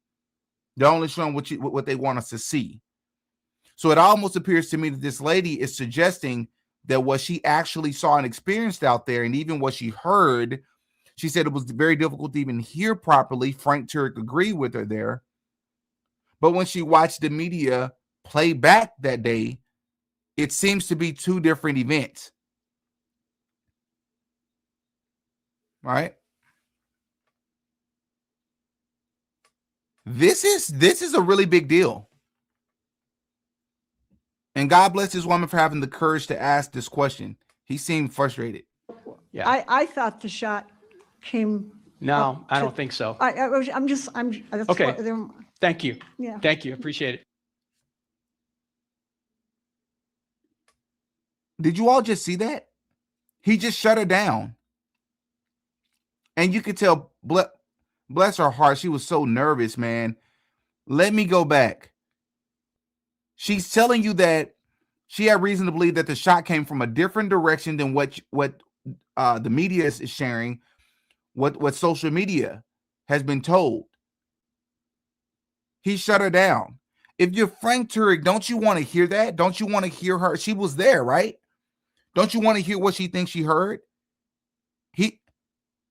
They're only showing what they want us to see. So it almost appears to me that this lady is suggesting that what she actually saw and experienced out there, and even what she heard, she said it was very difficult to even hear properly. Frank Turek agreed with her there. But when she watched the media play back that day, it seems to be two different events. Right? This is a really big deal. And God bless this woman for having the courage to ask this question. He seemed frustrated. Yeah. I thought the shot came. No, I don't think so. I'm that's okay. What, thank you. Yeah. Thank you. Appreciate it. Did you all just see that? He just shut her down. And you could tell, bless her heart, she was so nervous, man. Let me go back. She's telling you that she had reason to believe that the shot came from a different direction than what the media is sharing, what social media has been told. He shut her down. If you're Frank Turek, don't you want to hear that? Don't you want to hear her? She was there, right? Don't you want to hear what she thinks she heard?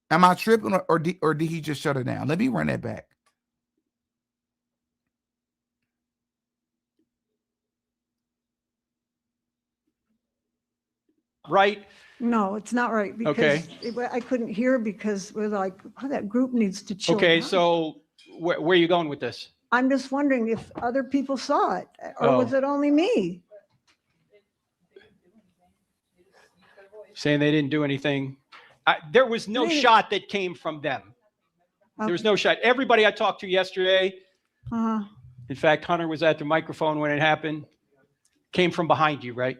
Am I tripping, or did he just shut her down? Let me run that back. Right? No, it's not right, because I couldn't hear because we're like, oh, that group needs to chill. Okay, down. so where are you going with this? I'm just wondering if other people saw it, or was it only me? Saying they didn't do anything. There was no shot that came from them. There was no shot. Everybody I talked to yesterday, in fact, Hunter was at the microphone when it happened, came from behind you, right?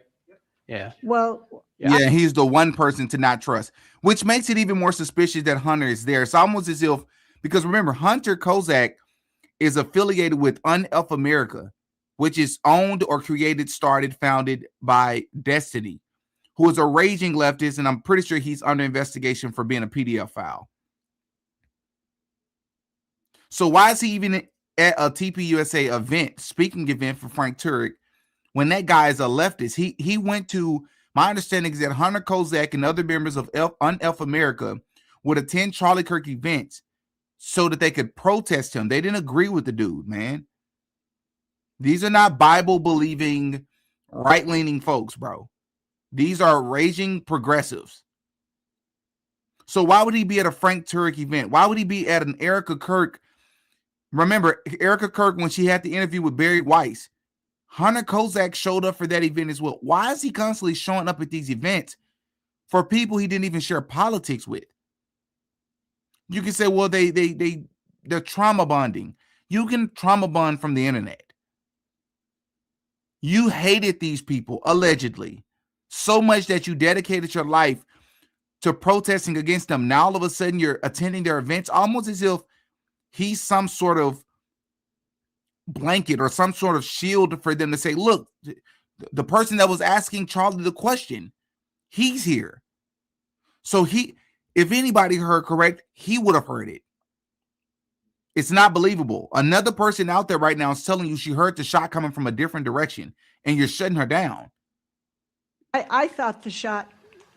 Yeah. Well, yeah, he's the one person to not trust, which makes it even more suspicious that Hunter is there. It's almost as if, because remember, Hunter Kozak is affiliated with Unelf America, which is owned or created, started, founded by Destiny, who is a raging leftist, and I'm pretty sure he's under investigation for being a PDF file. So why is he even at a TPUSA event, speaking event for Frank Turek, when that guy is a leftist? He went to, my understanding is that Hunter Kozak and other members of Unelf America would attend Charlie Kirk events so that they could protest him. They didn't agree with the dude, man. These are not Bible-believing, right-leaning folks, bro. These are raging progressives. So why would he be at a Frank Turek event? Why would he be at an Erika Kirk? Remember, Erika Kirk, when she had the interview with Barry Weiss, Hunter Kozak showed up for that event as well. Why is he constantly showing up at these events for people he didn't even share politics with? You can say, well, they're trauma bonding. You can trauma bond from the internet. You hated these people, allegedly, so much that you dedicated your life to protesting against them. Now, all of a sudden, you're attending their events almost as if he's some sort of blanket or some sort of shield for them to say, look, the person that was asking Charlie the question, he's here. So if anybody heard correct, he would have heard it. It's not believable. Another person out there right now is telling you she heard the shot coming from a different direction, and you're shutting her down. I thought the shot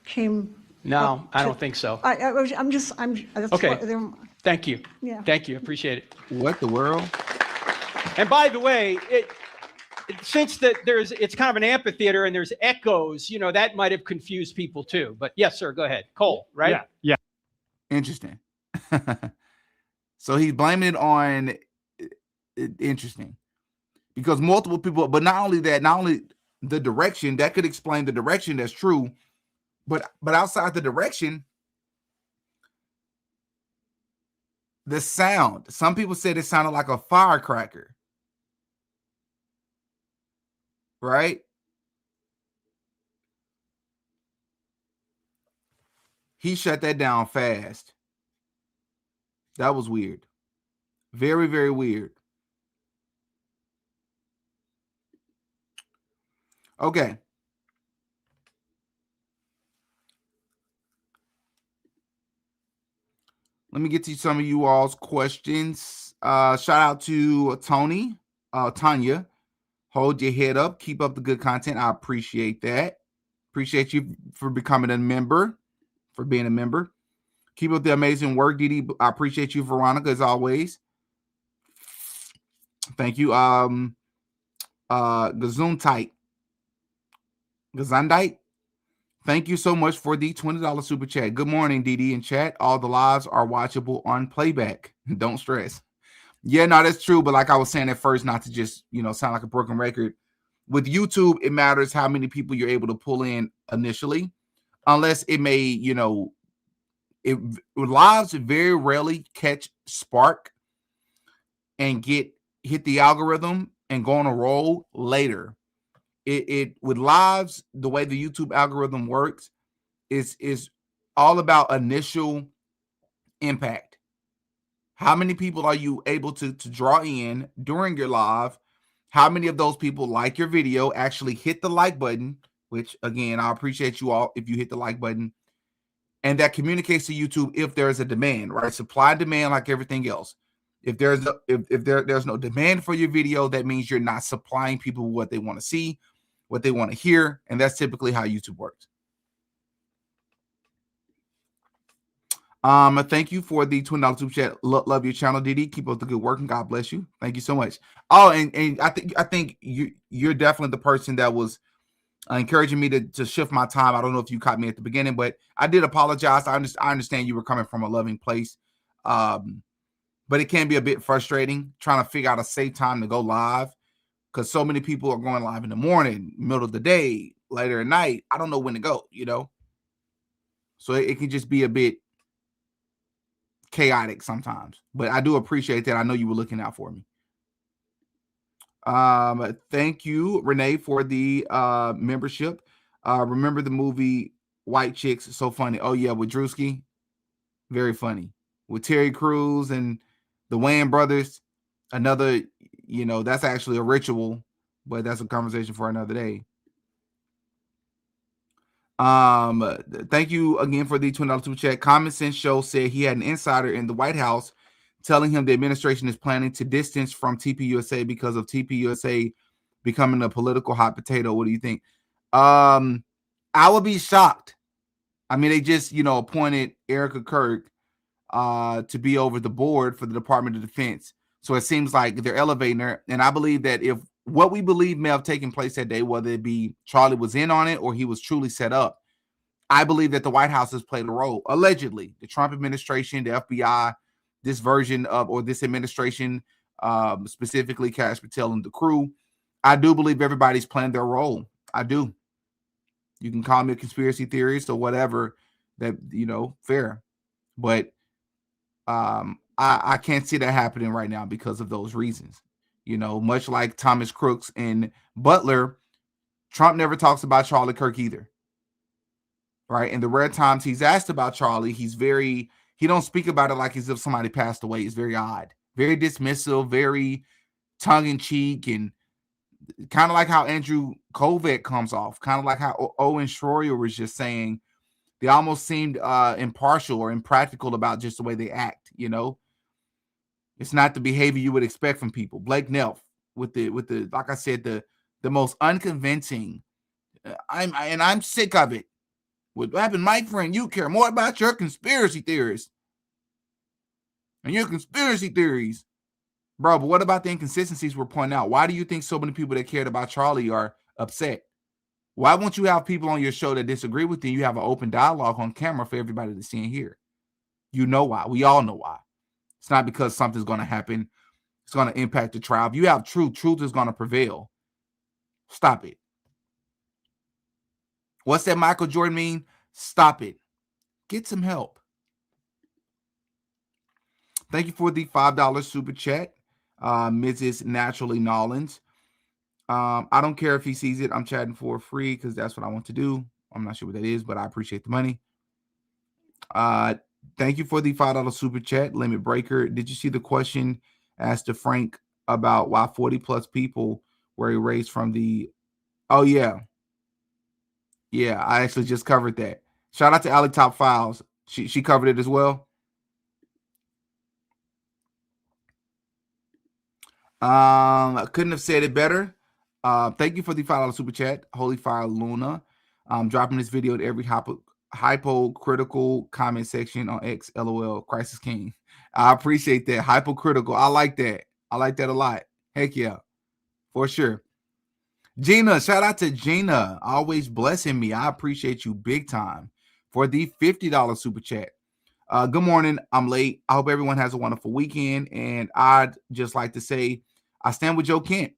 came. No, I don't think so. I'm that's okay. What, thank you. Yeah. Thank you. Appreciate it. What the world? And by the way, since it's kind of an amphitheater and there's echoes, that might have confused people too. But yes, sir, go ahead. Cole, right? Yeah. Interesting. So he's blaming it on interesting. Because multiple people, but not only the direction, that could explain the direction, that's true. But outside the direction, the sound. Some people said it sounded like a firecracker. Right? He shut that down fast. That was weird. Very, very weird. Okay. Let me get to some of you all's questions. Shout out to Tony, Tanya. Hold your head up. Keep up the good content. I appreciate that. Appreciate you for becoming a member, for being a member. Keep up the amazing work, Didi. I appreciate you, Veronica, as always. Thank you. Gesundheit. Thank you so much for the $20 super chat. Good morning, Didi in chat. All the lives are watchable on playback. Don't stress. Yeah, no, that's true. But like I was saying at first, not to just, sound like a broken record. With YouTube, it matters how many people you're able to pull in initially, unless it may, lives very rarely catch spark and hit the algorithm and go on a roll later. It with lives, the way the YouTube algorithm works is all about initial impact. How many people are you able to draw in during your live? How many of those people like your video, actually hit the like button, which again, I appreciate you all if you hit the like button. And that communicates to YouTube if there's a demand, right? Supply and demand like everything else. If there's no demand for your video, that means you're not supplying people what they want to see, what they want to hear, and that's typically how YouTube works. Thank you for the $20 super chat. Love your channel, Didi. Keep up the good work, and God bless you. Thank you so much. Oh, and I think you're definitely the person that was encouraging me to shift my time. I don't know if you caught me at the beginning, but I did apologize. I understand you were coming from a loving place. But but it can be a bit frustrating trying to figure out a safe time to go live because so many people are going live in the morning, middle of the day, later at night. I don't know when to go, you know? So it can just be a bit chaotic sometimes, but I do appreciate that. I know you were looking out for me. Thank you, Renee, for the membership. Remember the movie White Chicks? So funny. Oh yeah, with Druski, very funny. With Terry Crews and the Wayans brothers. Another, you know, that's actually a ritual, but that's a conversation for another day. Thank you again for the $20 super chat. Common Sense Show said he had an insider in the White House telling him the administration is planning to distance from TPUSA because of TPUSA becoming a political hot potato. What do you think? I would be shocked. I mean, they just, you know, appointed Erika Kirk to be over the board for the Department of Defense. So it seems like they're elevating her. And I believe that if what we believe may have taken place that day, whether it be Charlie was in on it or he was truly set up, I believe that the White House has played a role. Allegedly, the Trump administration, the FBI, this version of, or this administration, specifically Kash Patel and the crew, I do believe everybody's playing their role. I do. You can call me a conspiracy theorist or whatever, that, you know, fair. But I can't see that happening right now because of those reasons. You know, much like Thomas Crooks and Butler, Trump never talks about Charlie Kirk either. Right. And the rare times he's asked about Charlie, he don't speak about it like as if somebody passed away. It's very odd, very dismissive, very tongue-in-cheek, and kind of like how Andrew Kovac comes off, kind of like how Owen Schroyer was just saying. They almost seemed impartial or impractical about just the way they act, you know. It's not the behavior you would expect from people. Blake Neff with the like I said, the most unconvincing. I'm sick of it. What happened, my friend? You care more about your conspiracy theories and your conspiracy theories, bro. But what about the inconsistencies we're pointing out? Why do you think so many people that cared about Charlie are upset? Why won't you have people on your show that disagree with you? You have an open dialogue on camera for everybody to see and hear. You know why. We all know why. It's not because something's going to happen. It's going to impact the tribe. You have truth. Truth is going to prevail. Stop it. What's that Michael Jordan mean? Stop it. Get some help. Thank you for the $5 super chat, Mrs. Naturally Nollins. I don't care if he sees it. I'm chatting for free because that's what I want to do. I'm not sure what that is, but I appreciate the money. Thank you for the $5 super chat, Limit Breaker. Did you see the question asked to Frank about why 40 plus people were erased from the? Oh yeah, I actually just covered that. Shout out to Alley Top Files. She covered it as well. I couldn't have said it better. Thank you for the $5 super chat, Holy Fire Luna. Dropping this video at every hypocritical comment section on X. LOL. Crisis King. I appreciate that. Hypocritical. I like that. I like that a lot. Heck yeah, for sure. Gina, shout out to Gina, always blessing me. I appreciate you big time for the $50 super chat. Good morning. I'm late. I hope everyone has a wonderful weekend. And I'd just like to say I stand with Joe Kent.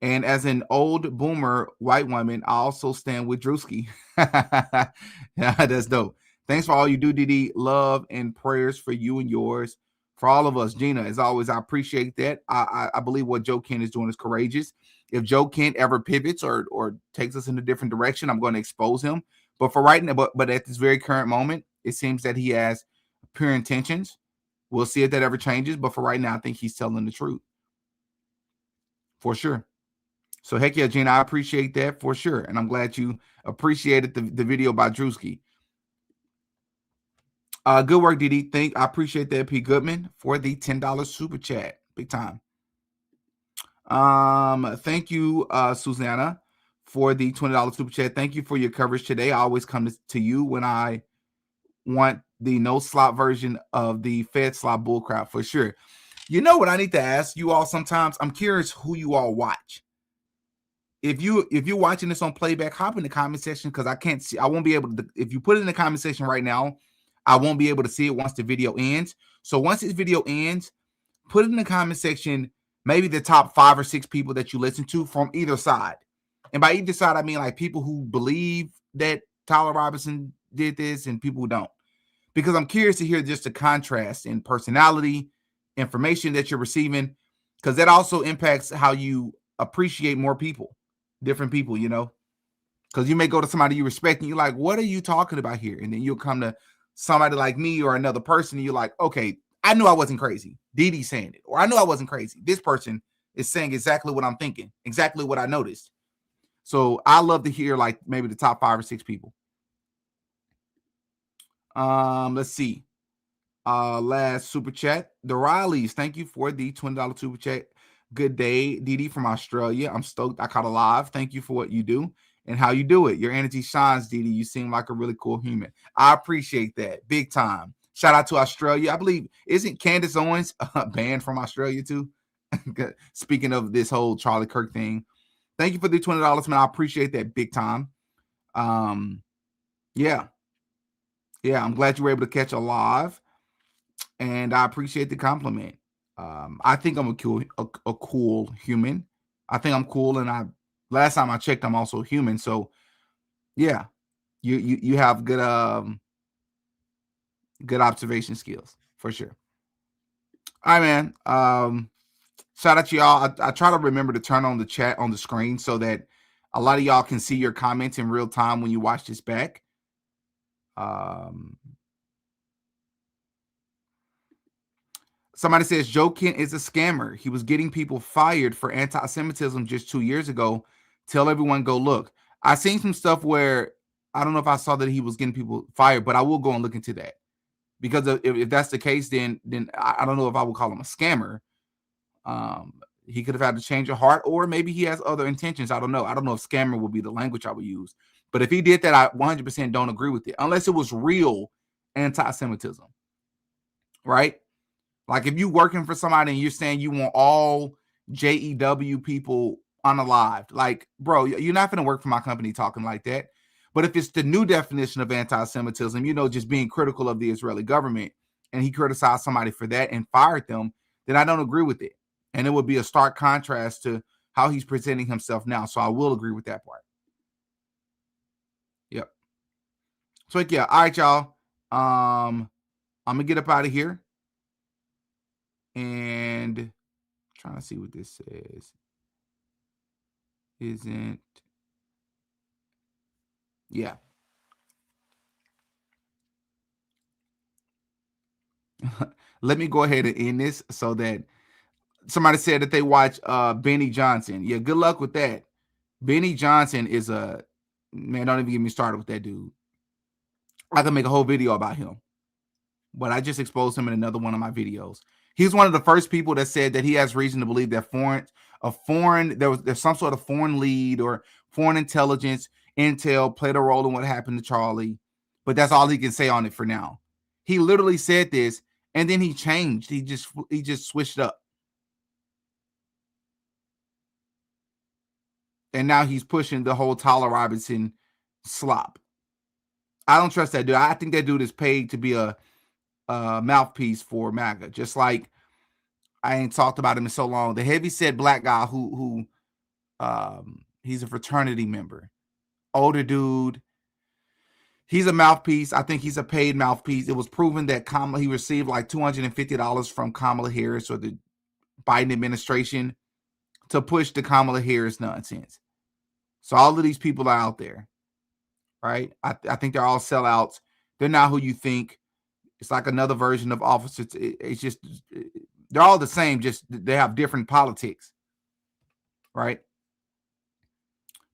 And as an old boomer white woman, I also stand with Druski. Yeah, that's dope. Thanks for all you do, Didi. Love and prayers for you and yours. For all of us, Gina, as always, I appreciate that. I believe what Joe Kent is doing is courageous. If Joe Kent ever pivots or takes us in a different direction, I'm going to expose him. But for right now, but at this very current moment, it seems that he has pure intentions. We'll see if that ever changes. But for right now, I think he's telling the truth. For sure. So heck yeah, Gina, I appreciate that for sure. And I'm glad you appreciated the video by Druski. Good work, Didi. I appreciate that, P. Goodman, for the $10 super chat. Big time. Thank you, Susanna, for the $20 super chat. Thank you for your coverage today. I always come to you when I want the no slot version of the Fed slot bullcrap for sure. You know what I need to ask you all sometimes? I'm curious who you all watch. If you're watching this on playback, hop in the comment section because I can't see. I won't be able to. If you put it in the comment section right now, I won't be able to see it once the video ends. So once this video ends, put it in the comment section, maybe the top 5 or 6 people that you listen to from either side. And by either side, I mean like people who believe that Tyler Robinson did this and people who don't. Because I'm curious to hear just the contrast in personality, information that you're receiving, because that also impacts how you appreciate more people, different people, you know. Because you may go to somebody you respect and you're like, what are you talking about here? And then you'll come to somebody like me or another person and you're like, okay, I knew I wasn't crazy. Didi's saying it. Or I knew I wasn't crazy. This person is saying exactly what I'm thinking, exactly what I noticed. So I love to hear like maybe the top 5 or 6 people. Let's see. Last super chat. The Rileys, thank you for the $20 super chat. Good day, Didi from Australia. I'm stoked I caught a live. Thank you for what you do and how you do it. Your energy shines, Didi. You seem like a really cool human. I appreciate that. Big time. Shout out to Australia. I believe, isn't Candace Owens banned from Australia too? Speaking of this whole Charlie Kirk thing. Thank you for the $20, man. I appreciate that big time. Yeah, I'm glad you were able to catch a live, and I appreciate the compliment. I think I'm a cool human. I think I'm cool, and last time I checked, I'm also human. So, yeah, you have good good observation skills for sure. All right, man. Shout out to y'all. I try to remember to turn on the chat on the screen so that a lot of y'all can see your comments in real time when you watch this back. Somebody says Joe Kent is a scammer. He was getting people fired for anti-Semitism just 2 years ago. Tell everyone go look. I seen some stuff where I don't know if I saw that he was getting people fired, but I will go and look into that. Because if that's the case, then I don't know if I would call him a scammer. He could have had to change of heart, or maybe he has other intentions. I don't know. I don't know if scammer would be the language I would use. But if he did that, I 100% don't agree with it, unless it was real anti-Semitism, right? Like if you're working for somebody and you're saying you want all JEW people unalived, like, bro, you're not going to work for my company talking like that. But if it's the new definition of anti-Semitism, you know, just being critical of the Israeli government, and he criticized somebody for that and fired them, then I don't agree with it. And it would be a stark contrast to how he's presenting himself now. So I will agree with that part. Yep. So yeah, all right, y'all. I'm gonna get up out of here. And trying to see what this says. Isn't. Yeah. Let me go ahead and end this so that somebody said that they watch Benny Johnson. Yeah, good luck with that. Benny Johnson is man, don't even get me started with that dude. I can make a whole video about him. But I just exposed him in another one of my videos. He's one of the first people that said that he has reason to believe that there's some sort of foreign lead or foreign intelligence intel played a role in what happened to Charlie. But that's all he can say on it for now. He literally said this, and then he changed. He just switched up. And now he's pushing the whole Tyler Robinson slop. I don't trust that dude. I think that dude is paid to be a mouthpiece for MAGA. Just like I ain't talked about him in so long. The heavyset black guy who he's a fraternity member. Older dude. He's a mouthpiece. I think he's a paid mouthpiece. It was proven that he received like $250 from Kamala Harris or the Biden administration to push the Kamala Harris nonsense. So all of these people are out there, right? I think they're all sellouts. They're not who you think. It's like another version of officers. It's just, they're all the same, just they have different politics, right?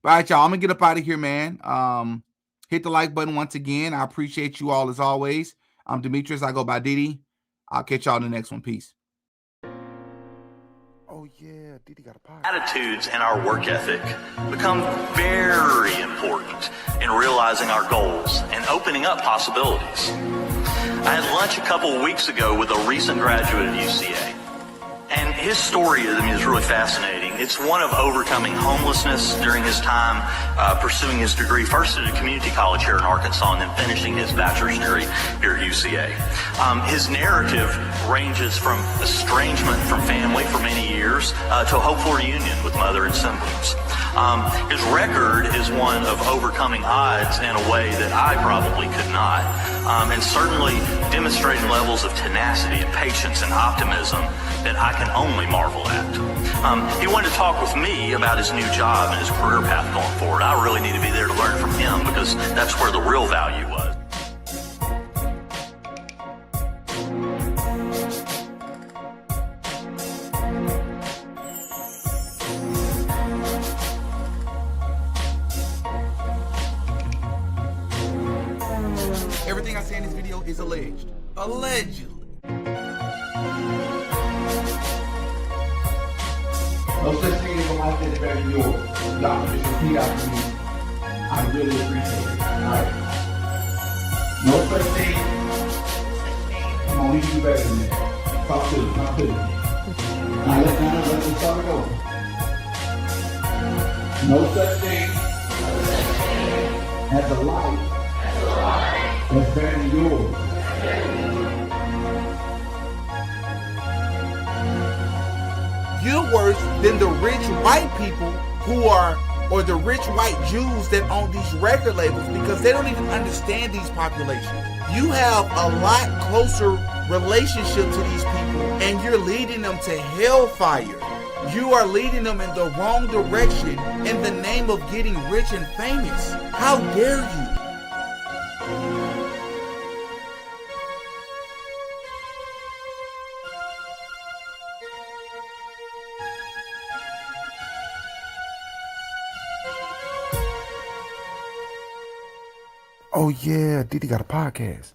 All right, y'all, I'm going to get up out of here, man. Hit the like button once again. I appreciate you all as always. I'm Demetrius. I go by Didi. I'll catch y'all in the next one. Peace. Oh, yeah, Didi got a pie. Attitudes and our work ethic become very important in realizing our goals and opening up possibilities. I had lunch a couple of weeks ago with a recent graduate at UCA, and his story is really fascinating. It's one of overcoming homelessness during his time pursuing his degree first at a community college here in Arkansas and then finishing his bachelor's degree here at UCA. His narrative ranges from estrangement from family for many years to a hopeful reunion with mother and siblings. His record is one of overcoming odds in a way that I probably could not, and certainly demonstrating levels of tenacity and patience and optimism that I can only marvel at. He wanted to talk with me about his new job and his career path going forward. I really need to be there to learn from him because that's where the real value was. Everything I say in this video is alleged. Allegedly. No such thing as a life that's better than yours. Y'all can just repeat after me. I really appreciate it. Alright. No such thing. Come on, we can do better than that. Talk to me. Talk to me. Now let's start it over. No such thing as a life that's better than yours. You're worse than the rich white people who are, or the rich white Jews that own these record labels, because they don't even understand these populations. You have a lot closer relationship to these people, and you're leading them to hellfire. You are leading them in the wrong direction in the name of getting rich and famous. How dare you? Oh yeah, Didi got a podcast.